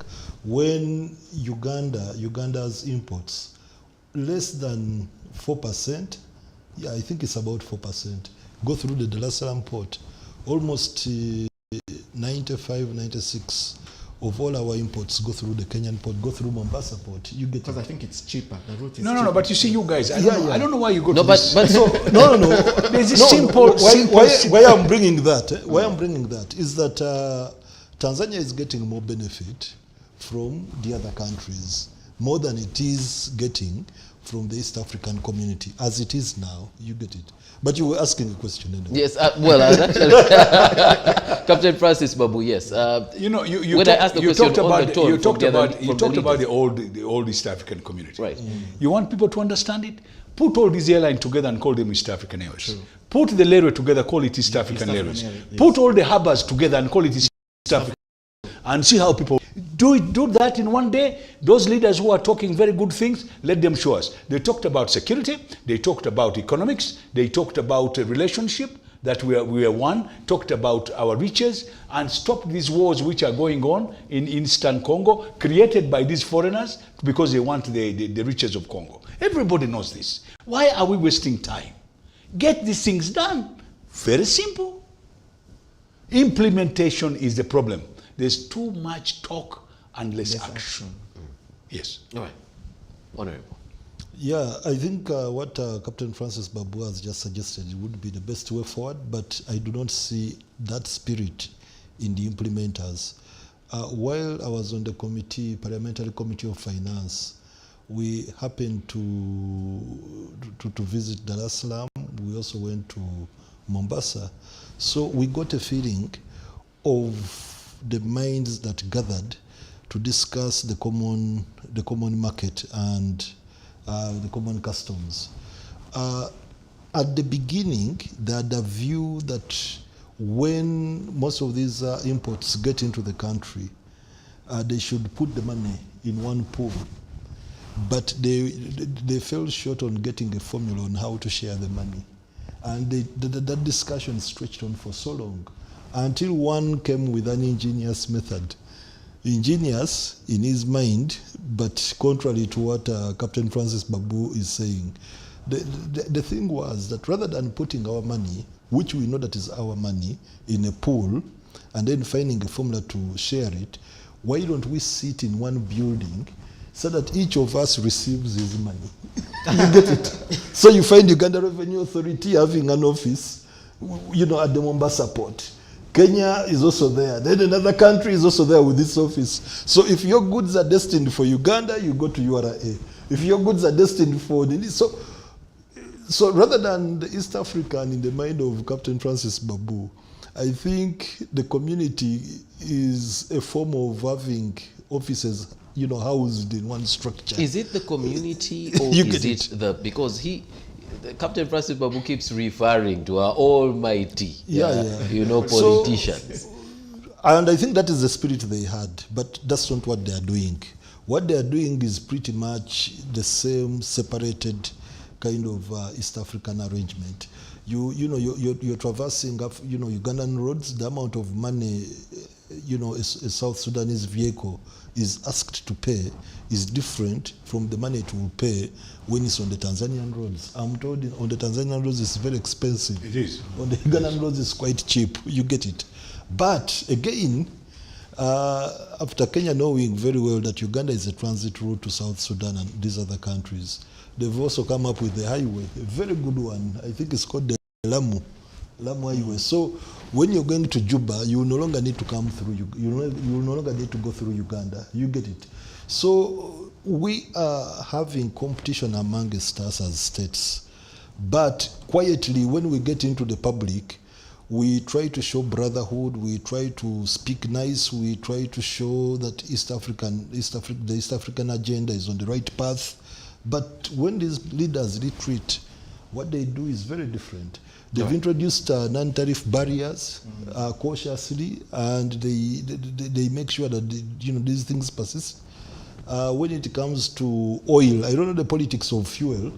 when Uganda's imports less than 4%? Yeah, I think it's about 4%. Go through the Dar es Salaam port. Almost 95, 96 of all our imports go through the Kenyan port, go through Mombasa port. You get Because I think it's cheaper. The route is No, cheaper. but you see, you guys, I don't know why you go No, to but this. but so No. There's this No, simple, why I'm bringing that? Why I'm bringing that is that Tanzania is getting more benefit from the other countries more than it is getting from the East African community as it is now. You get it. But you were asking a question anyway. yes, well, actually, Captain Francis Babu, yes. you when I asked the question talked on about the tone you talked from the about other- you from talked the about leaders. the old East African community. Right. You want people to understand it? Put all these airlines together and call them East African Airways. Put the railway together, call it East African Airways. Airways, yes. Put all the harbors together and call it East African, and see how people do that in one day. Those leaders who are talking very good things, let them show us. They talked about security, they talked about economics, they talked about a relationship that we are one, talked about our riches, and stopped these wars which are going on in Eastern Congo, created by these foreigners because they want the riches of Congo. Everybody knows this. Why are we wasting time? Get these things done. Very simple. Implementation is the problem. There's too much talk and less action. Yes. All right, Honorable. Yeah, I think what Captain Francis Babu has just suggested would be the best way forward, but I do not see that spirit in the implementers. While I was on the Parliamentary Committee of Finance, we happened to visit Dar es Salaam. We also went to Mombasa. So we got a feeling of the minds that gathered to discuss the common market and the common customs. At the beginning, they had a view that when most of these imports get into the country, they should put the money in one pool. But they fell short on getting a formula on how to share the money. And that discussion stretched on for so long until one came with an ingenious method. Ingenious in his mind, but contrary to what Captain Francis Babu is saying. The thing was that rather than putting our money, which we know that is our money, in a pool, and then finding a formula to share it, why don't we sit in one building so that each of us receives his money? You get it? So you find Uganda Revenue Authority having an office, at the Mombasa port. Kenya is also there. Then another country is also there with this office. So if your goods are destined for Uganda, you go to URA. If your goods are destined for so rather than the East African in the mind of Captain Francis Babu, I think the community is a form of having offices, housed in one structure. Is it the community or You is get it because Captain Francis Babu keeps referring to our almighty, politicians. And I think that is the spirit they had, but that's not what they are doing. What they are doing is pretty much the same separated kind of East African arrangement. You're traversing Ugandan roads. The amount of money a South Sudanese vehicle is asked to pay is different from the money it will pay when it's on the Tanzanian roads. I'm told on the Tanzanian roads it's very expensive. It is. On the Ugandan roads it's quite cheap. You get it. But again, after Kenya knowing very well that Uganda is a transit route to South Sudan and these other countries, they've also come up with a highway, a very good one. I think it's called the Lamu Highway. So when you're going to Juba, you no longer need to come through. You no longer need to go through Uganda. You get it. So we are having competition amongst us as states, but quietly when we get into the public, we try to show brotherhood. We try to speak nice. We try to show that the East African agenda is on the right path. But when these leaders retreat, what they do is very different. They've introduced non-tariff barriers cautiously, and they make sure that these things persist. when it comes to oil, I don't know the politics of fuel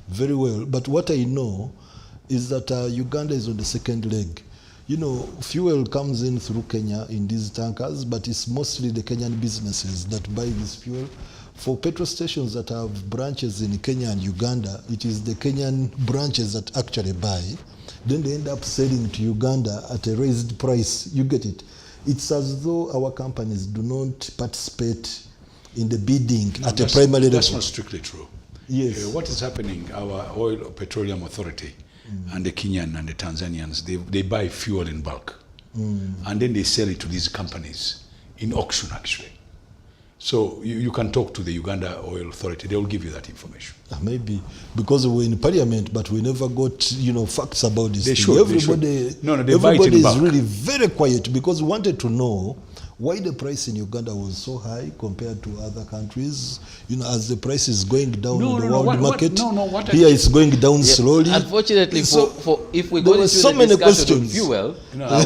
very well, but what I know is that Uganda is on the second leg. You know, fuel comes in through Kenya in these tankers, but it's mostly the Kenyan businesses that buy this fuel. For petrol stations that have branches in Kenya and Uganda, it is the Kenyan branches that actually buy. Then they end up selling to Uganda at a raised price. You get it? It's as though our companies do not participate in the bidding at a primary level. That's not strictly true. Yes. What is happening, our Oil Petroleum Authority and the Kenyan and the Tanzanians, they buy fuel in bulk. And then they sell it to these companies in auction, actually. So you can talk to the Uganda Oil Authority. They will give you that information. Maybe because we were in Parliament, but we never got, you know, facts about this. They thing. should. Everybody, they buy it in is bulk. really very quiet because we wanted to know why the price in Uganda was so high compared to other countries. You know, as the price is going down in the world market, here it's going down slowly. Unfortunately, So, for if we there go were into so the many discussion questions. of fuel,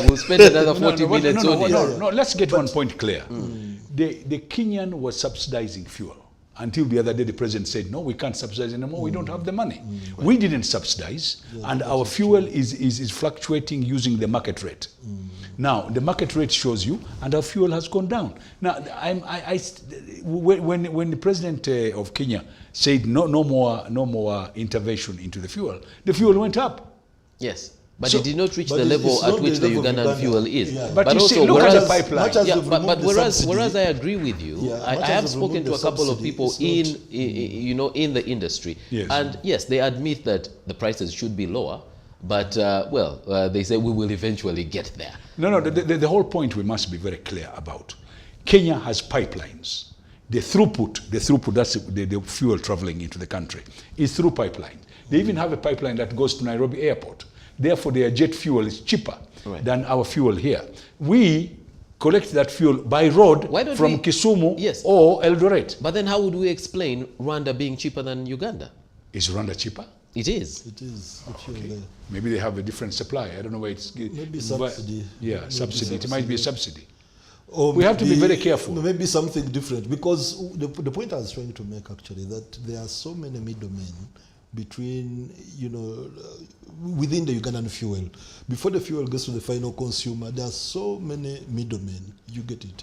we'll spend another 40 minutes on it. No, let's get one point clear. The Kenyan was subsidizing fuel. Until the other day, the president said, no, we can't subsidize anymore. We don't have the money. We didn't subsidize, and our fuel is fluctuating using the market rate. Now, the market rate shows you, and our fuel has gone down. Now, when the president of Kenya said no more intervention into the fuel went up. Yes. But So- it did not reach but the it's level not at which the the level of Ugandan Uganda. fuel is. Yeah. But you also, see, look at whereas- the pipeline. Much as Yeah, they've but removed the whereas subsidy, I agree with you, Yeah, I much have as they've spoken to a removed the couple of subsidy, people it's not- in the industry, Yes. and yes, they admit that the prices should be lower, but they say we will eventually get there. No, the whole point we must be very clear about. Kenya has pipelines. The throughput, that's the fuel traveling into the country, is through pipeline. They even have a pipeline that goes to Nairobi airport. Therefore, their jet fuel is cheaper than our fuel here. We collect that fuel by road from Kisumu or Eldoret. But then how would we explain Rwanda being cheaper than Uganda? Is Rwanda cheaper? It is. It is. The fuel there. Maybe they have a different supply. I don't know where it's... Maybe subsidy. Yeah, Maybe subsidy. It might be a subsidy. Or We have to be maybe- very careful. Maybe something different, because the point I was trying to make actually, that there are so many middlemen between, you know, within the Ugandan fuel. Before the fuel gets to the final consumer, there are so many middlemen. You get it.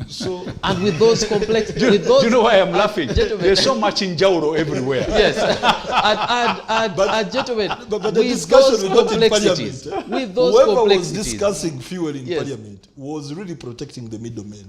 So And with those complexities, Do you know why I'm laughing? Gentlemen. There's so much in Jauro everywhere. yes, and gentlemen, but the with discussion those we got in complexities, Parliament, with those whoever was complexities, discussing fuel in Yes. Parliament was really protecting the middlemen.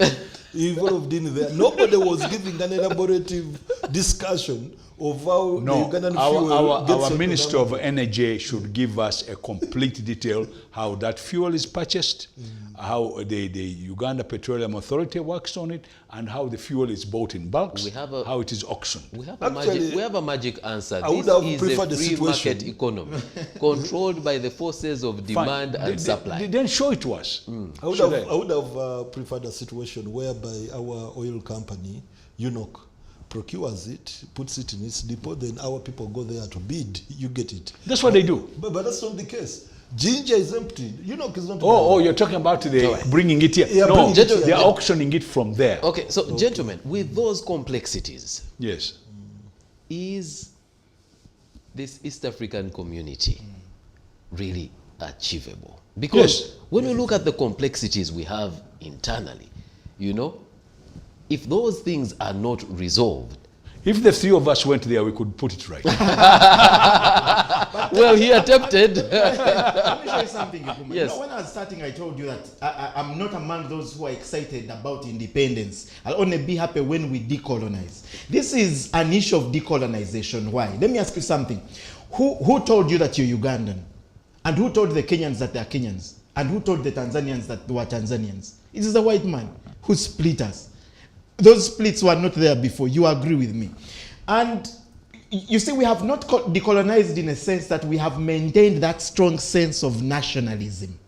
Involved in there, nobody was giving an elaborative discussion of how the No, Ugandan fuel gets our on Minister the- of Energy should give us a complete detail how that fuel is purchased, how the Uganda Petroleum Authority works on it, and how the fuel is bought in bulks, We have a- how it is auctioned. we have Actually, a magic answer. I would This have is preferred a the free situation. market economy controlled by the forces of demand Fine. and supply. Then show it to us. I would Should have preferred a situation whereby our oil company, UNOC, procures it, puts it in its depot, then our people go there to bid. You get it. That's what they do. But that's not the case. Ginger is empty. UNOC is not. Oh, you're talking about bringing it here. Yeah, no, bringing it here. they're auctioning it from there. Okay, so gentlemen, with those complexities, Yes. is this East African community really achievable? Because Yes. when we look at the complexities we have internally, you know, if those things are not resolved, If the three of us went there, we could put it right. well, he attempted. Let me show you something, Ikuma. Yes. You know, when I was starting, I told you that I'm not among those who are excited about independence. I'll only be happy when we decolonize. This is an issue of decolonization. Why? Let me ask you something. Who told you that you're Ugandan? And who told the Kenyans that they're Kenyans? And who told the Tanzanians that they were Tanzanians? It is the white man who split us. Those splits were not there before. You agree with me. And you see, we have not decolonized in a sense that we have maintained that strong sense of nationalism.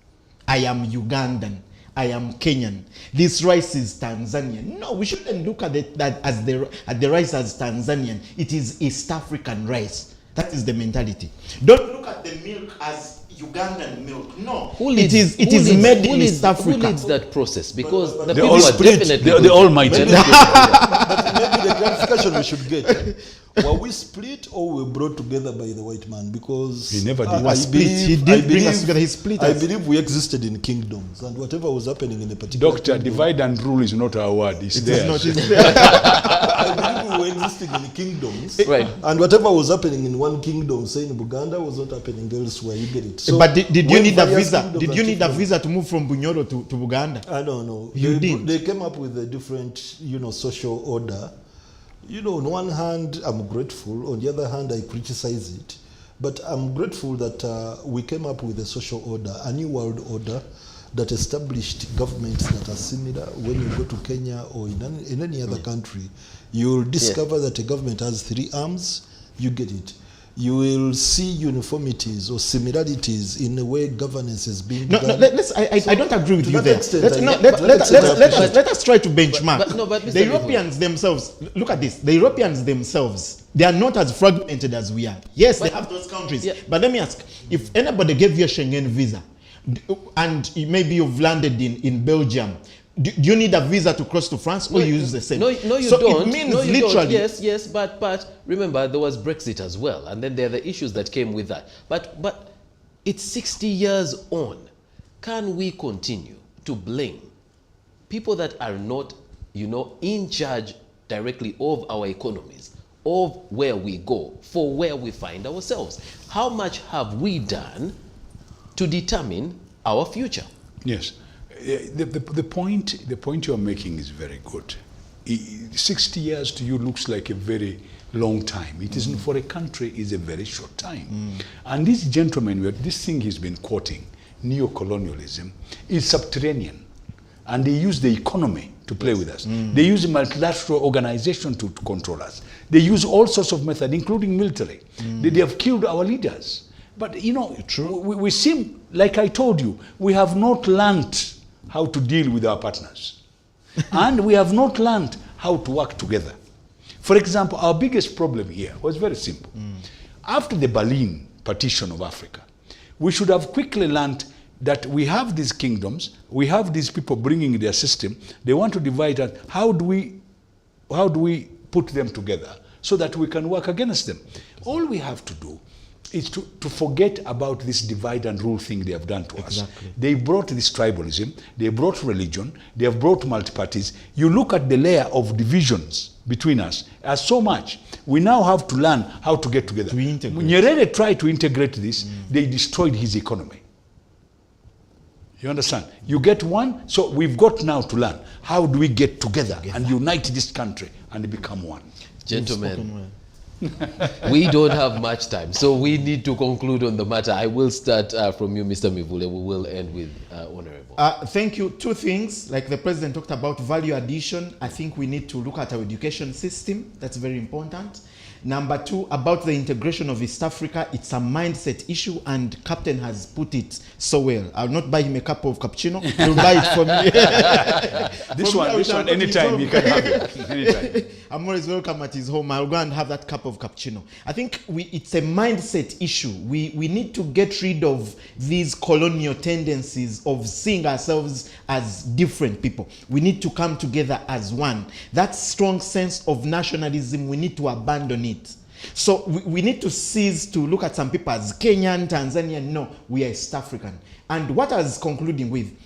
I am Ugandan. I am Kenyan. This rice is Tanzanian. No, we shouldn't look at the rice as Tanzanian. It is East African rice. That is the mentality. Don't look at the milk as Ugandan milk. No, Who leads, it is made in East Africa. Who leads that process? Because the They people all are split. definitely... They all might. But maybe the clarification we should get. Were we split or we brought together by the white man? Because He never did. He was split. He did bring us together. He split I us. believe we existed in kingdoms, and whatever was happening in a particular Doctor, kingdom, divide and rule is not our word. It's It's theirs. not in there. I believe we were existing in kingdoms, Right. and whatever was happening in one kingdom, say in Uganda, was not happening elsewhere. You get it? So But did you when need a various visa? kingdoms Did are you need a different- visa to move from Bunyoro to Buganda? I don't know. You did. They came up with a different, social order. On one hand, I'm grateful. On the other hand, I criticize it. But I'm grateful that we came up with a social order, a new world order that established governments that are similar. When you go to Kenya or in any other country, you'll discover that a government has 3 arms. You get it. You will see uniformities or similarities in the way governance is being No, done. I don't agree with to you that there. extent, Let us try to benchmark. but Mr. The Europeans themselves, look at this. The Europeans themselves, they are not as fragmented as we are. Yes, they have those countries. Yeah. But let me ask, if anybody gave you a Schengen visa, and maybe you've landed in Belgium, do you need a visa to cross to France, or you use the same? No, you so don't. It means no, you literally. Don't. Yes, but remember there was Brexit as well, and then there are the issues that came with that. But it's 60 years on. Can we continue to blame people that are not, in charge directly of our economies, of where we go, for where we find ourselves? How much have we done to determine our future? Yes. The point you're making is very good. 60 years to you looks like a very long time. It isn't. For a country, is a very short time. And this gentleman, this thing he's been quoting, neo-colonialism, is subterranean. And they use the economy to play with us. They use a multilateral organization to control us. They use all sorts of methods, including military. They have killed our leaders. But, we seem, like I told you, we have not learned how to deal with our partners. And we have not learned how to work together. For example, our biggest problem here was very simple. After the Berlin partition of Africa, we should have quickly learned that we have these kingdoms, we have these people bringing their system, they want to divide us. How do we put them together so that we can work against them? All we have to do is to forget about this divide and rule thing they have done to us. They brought this tribalism, they brought religion, they have brought multi-parties. You look at the layer of divisions between us as so much. We now have to learn how to get together. When Nyerere tried to integrate this, they destroyed his economy. You understand? You get one, so we've got now to learn how do we get together and unite this country and become one. Gentlemen, we don't have much time, so we need to conclude on the matter. I will start from you, Mr. Mivule. We will end with Honorable. Thank you. 2 things, like the president talked about value addition. I think we need to look at our education system. That's very important. Number 2, about the integration of East Africa, it's a mindset issue, and Captain has put it so well. I'll not buy him a cup of cappuccino. He'll buy it for me. This one, anytime you can have it. Anytime. I'm always welcome at his home. I'll go and have that cup of cappuccino. I think it's a mindset issue. We need to get rid of these colonial tendencies of seeing ourselves as different people. We need to come together as one. That strong sense of nationalism, we need to abandon it. So we need to cease to look at some people as Kenyan, Tanzanian. No, we are East African. And what I was concluding with,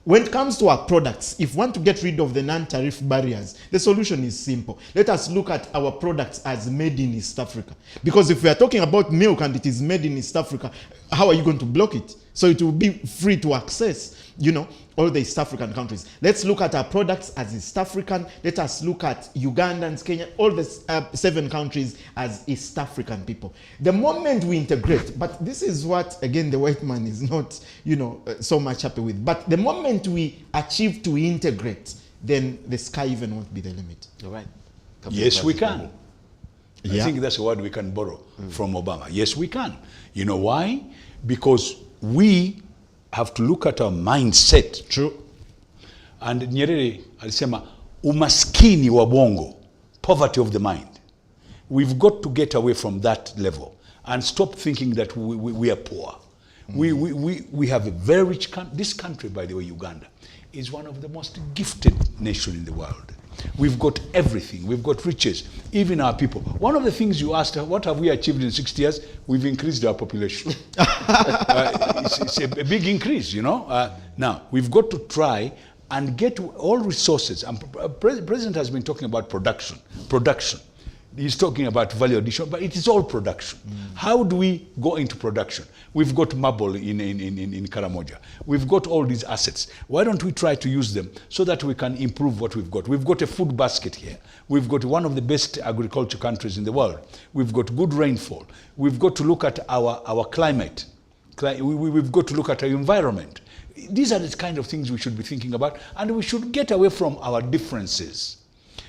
when it comes to our products, if we want to get rid of the non-tariff barriers, the solution is simple. Let us look at our products as made in East Africa. Because if we are talking about milk and it is made in East Africa, how are you going to block it? So it will be free to access, all the East African countries. Let's look at our products as East African. Let us look at Ugandans, Kenya, all the 7 countries as East African people. The moment we integrate, but this is what, again, the white man is not, so much happy with. But the moment we achieve to integrate, then the sky even won't be the limit. All right. Yes, we can. I think that's a word we can borrow from Obama. Yes, we can. You know why? Because we have to look at our mindset. True. And Nyerere alisema umaskini wa bongo, poverty of the mind. We've got to get away from that level and stop thinking that we are poor. We have a very rich country. This country, by the way, Uganda, is one of the most gifted nations in the world. We've got everything. We've got riches, even our people. One of the things you asked, what have we achieved in 60 years? We've increased our population. It's a big increase, you know. Now, we've got to try and get all resources. And President has been talking about production. He's talking about value addition, but it is all production. How do we go into production? We've got marble in Karamoja. We've got all these assets. Why don't we try to use them so that we can improve what we've got? We've got a food basket here. We've got one of the best agriculture countries in the world. We've got good rainfall. We've got to look at our climate. We've got to look at our environment. These are the kind of things we should be thinking about, and we should get away from our differences.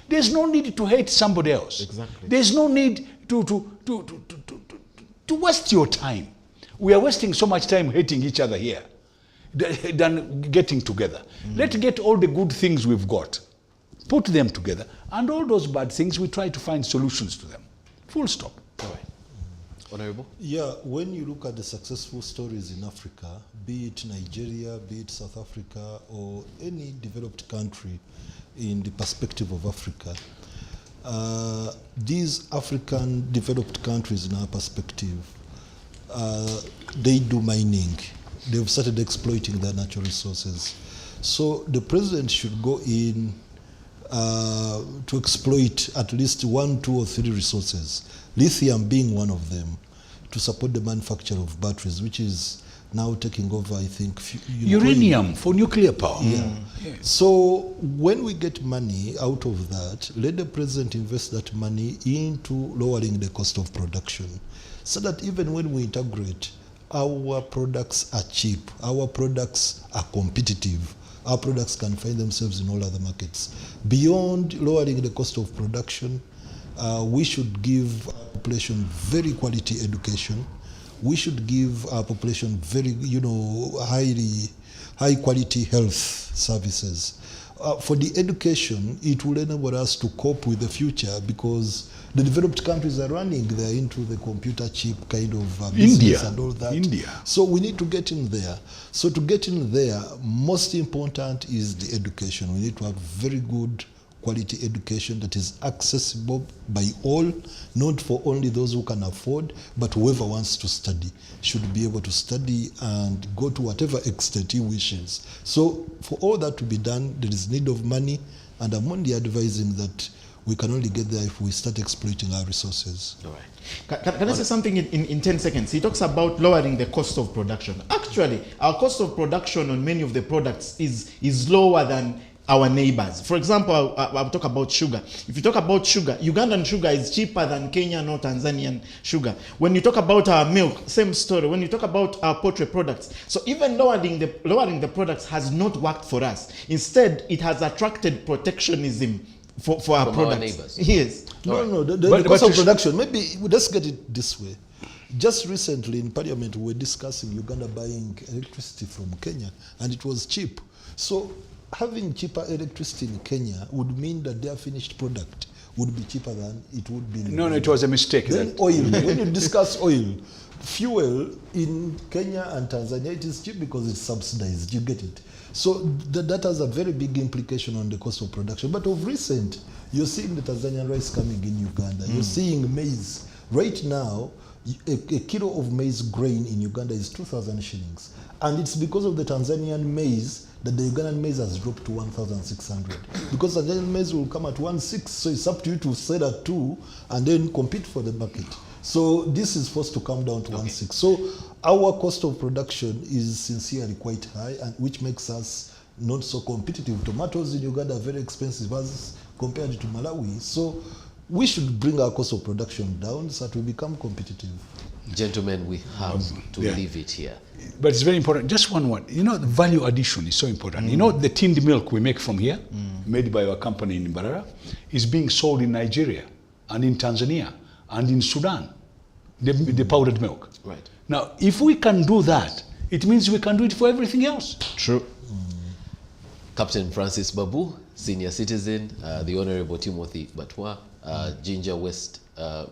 There's no need to hate somebody else. Exactly. There's no need to waste your time. We are wasting so much time hating each other here than getting together. Let's get all the good things we've got, put them together, and all those bad things, we try to find solutions to them. Full stop. All right. Honorable? Yeah, when you look at the successful stories in Africa, be it Nigeria, be it South Africa, or any developed country in the perspective of Africa, these African developed countries in our perspective, they do mining. They've started exploiting their natural resources. So the president should go in to exploit at least 1, 2, or 3 resources, lithium being one of them, to support the manufacture of batteries, which is now taking over, I think. Uranium for nuclear power. Yeah. So when we get money out of that, let the president invest that money into lowering the cost of production, so that even when we integrate, our products are cheap, our products are competitive, our products can find themselves in all other markets. Beyond lowering the cost of production, we should give our population very quality education. We should give our population very, high quality health services. For the education, it will enable us to cope with the future, because the developed countries are running there into the computer chip kind of business and all that. India. So we need to get in there. So to get in there, most important is the education. We need to have very good quality education that is accessible by all, not for only those who can afford, but whoever wants to study should be able to study and go to whatever extent he wishes. So for all that to be done, there is need of money, and I'm only advising that we can only get there if we start exploiting our resources. All right. Can I say something in 10 seconds? He talks about lowering the cost of production. Actually, our cost of production on many of the products is lower than our neighbors. For example, I'll talk about sugar. If you talk about sugar, Ugandan sugar is cheaper than Kenyan or Tanzanian sugar. When you talk about our milk, same story. When you talk about our poultry products, so even lowering the products has not worked for us. Instead, it has attracted protectionism for our from products. Our neighbors. Yes. The cost of production, maybe let's get it this way. Just recently in Parliament, we were discussing Uganda buying electricity from Kenya, and it was cheap. So having cheaper electricity in Kenya would mean that their finished product would be cheaper than it would be in No, it was a mistake. Then oil, when you discuss oil, fuel in Kenya and Tanzania, it is cheap because it's subsidized, you get it. So that has a very big implication on the cost of production. But of recent, you're seeing the Tanzanian rice coming in Uganda. You're seeing maize. Right now, a kilo of maize grain in Uganda is 2,000 shillings. And it's because of the Tanzanian maize that the Ugandan maize has dropped to 1,600. Because Tanzanian maize will come at 1,600, so it's up to you to sell at 2 and then compete for the market. So this is forced to come down to 1,600. So our cost of production is sincerely quite high, and which makes us not so competitive. Tomatoes in Uganda are very expensive as compared to Malawi. So we should bring our cost of production down so that we become competitive. Gentlemen, we have to leave it here. But it's very important. Just one word. You know, the value addition is so important. You know, the tinned milk we make from here, made by our company in Mbarara, is being sold in Nigeria and in Tanzania and in Sudan, the powdered milk. Right. Now, if we can do that, it means we can do it for everything else. True. Captain Francis Babu, senior citizen, the Honorable Timothy Batwa, Jinja West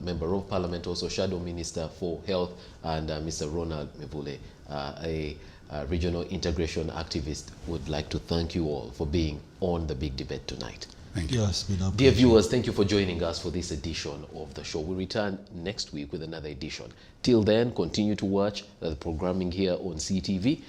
Member of Parliament, also Shadow Minister for Health, and Mr. Ronald Mevule, a regional integration activist, would like to thank you all for being on the big debate tonight. Thank you. Yes, been a Dear pleasure. viewers, thank you for joining us for this edition of the show. We return next week with another edition. Till then, continue to watch the programming here on Seetv.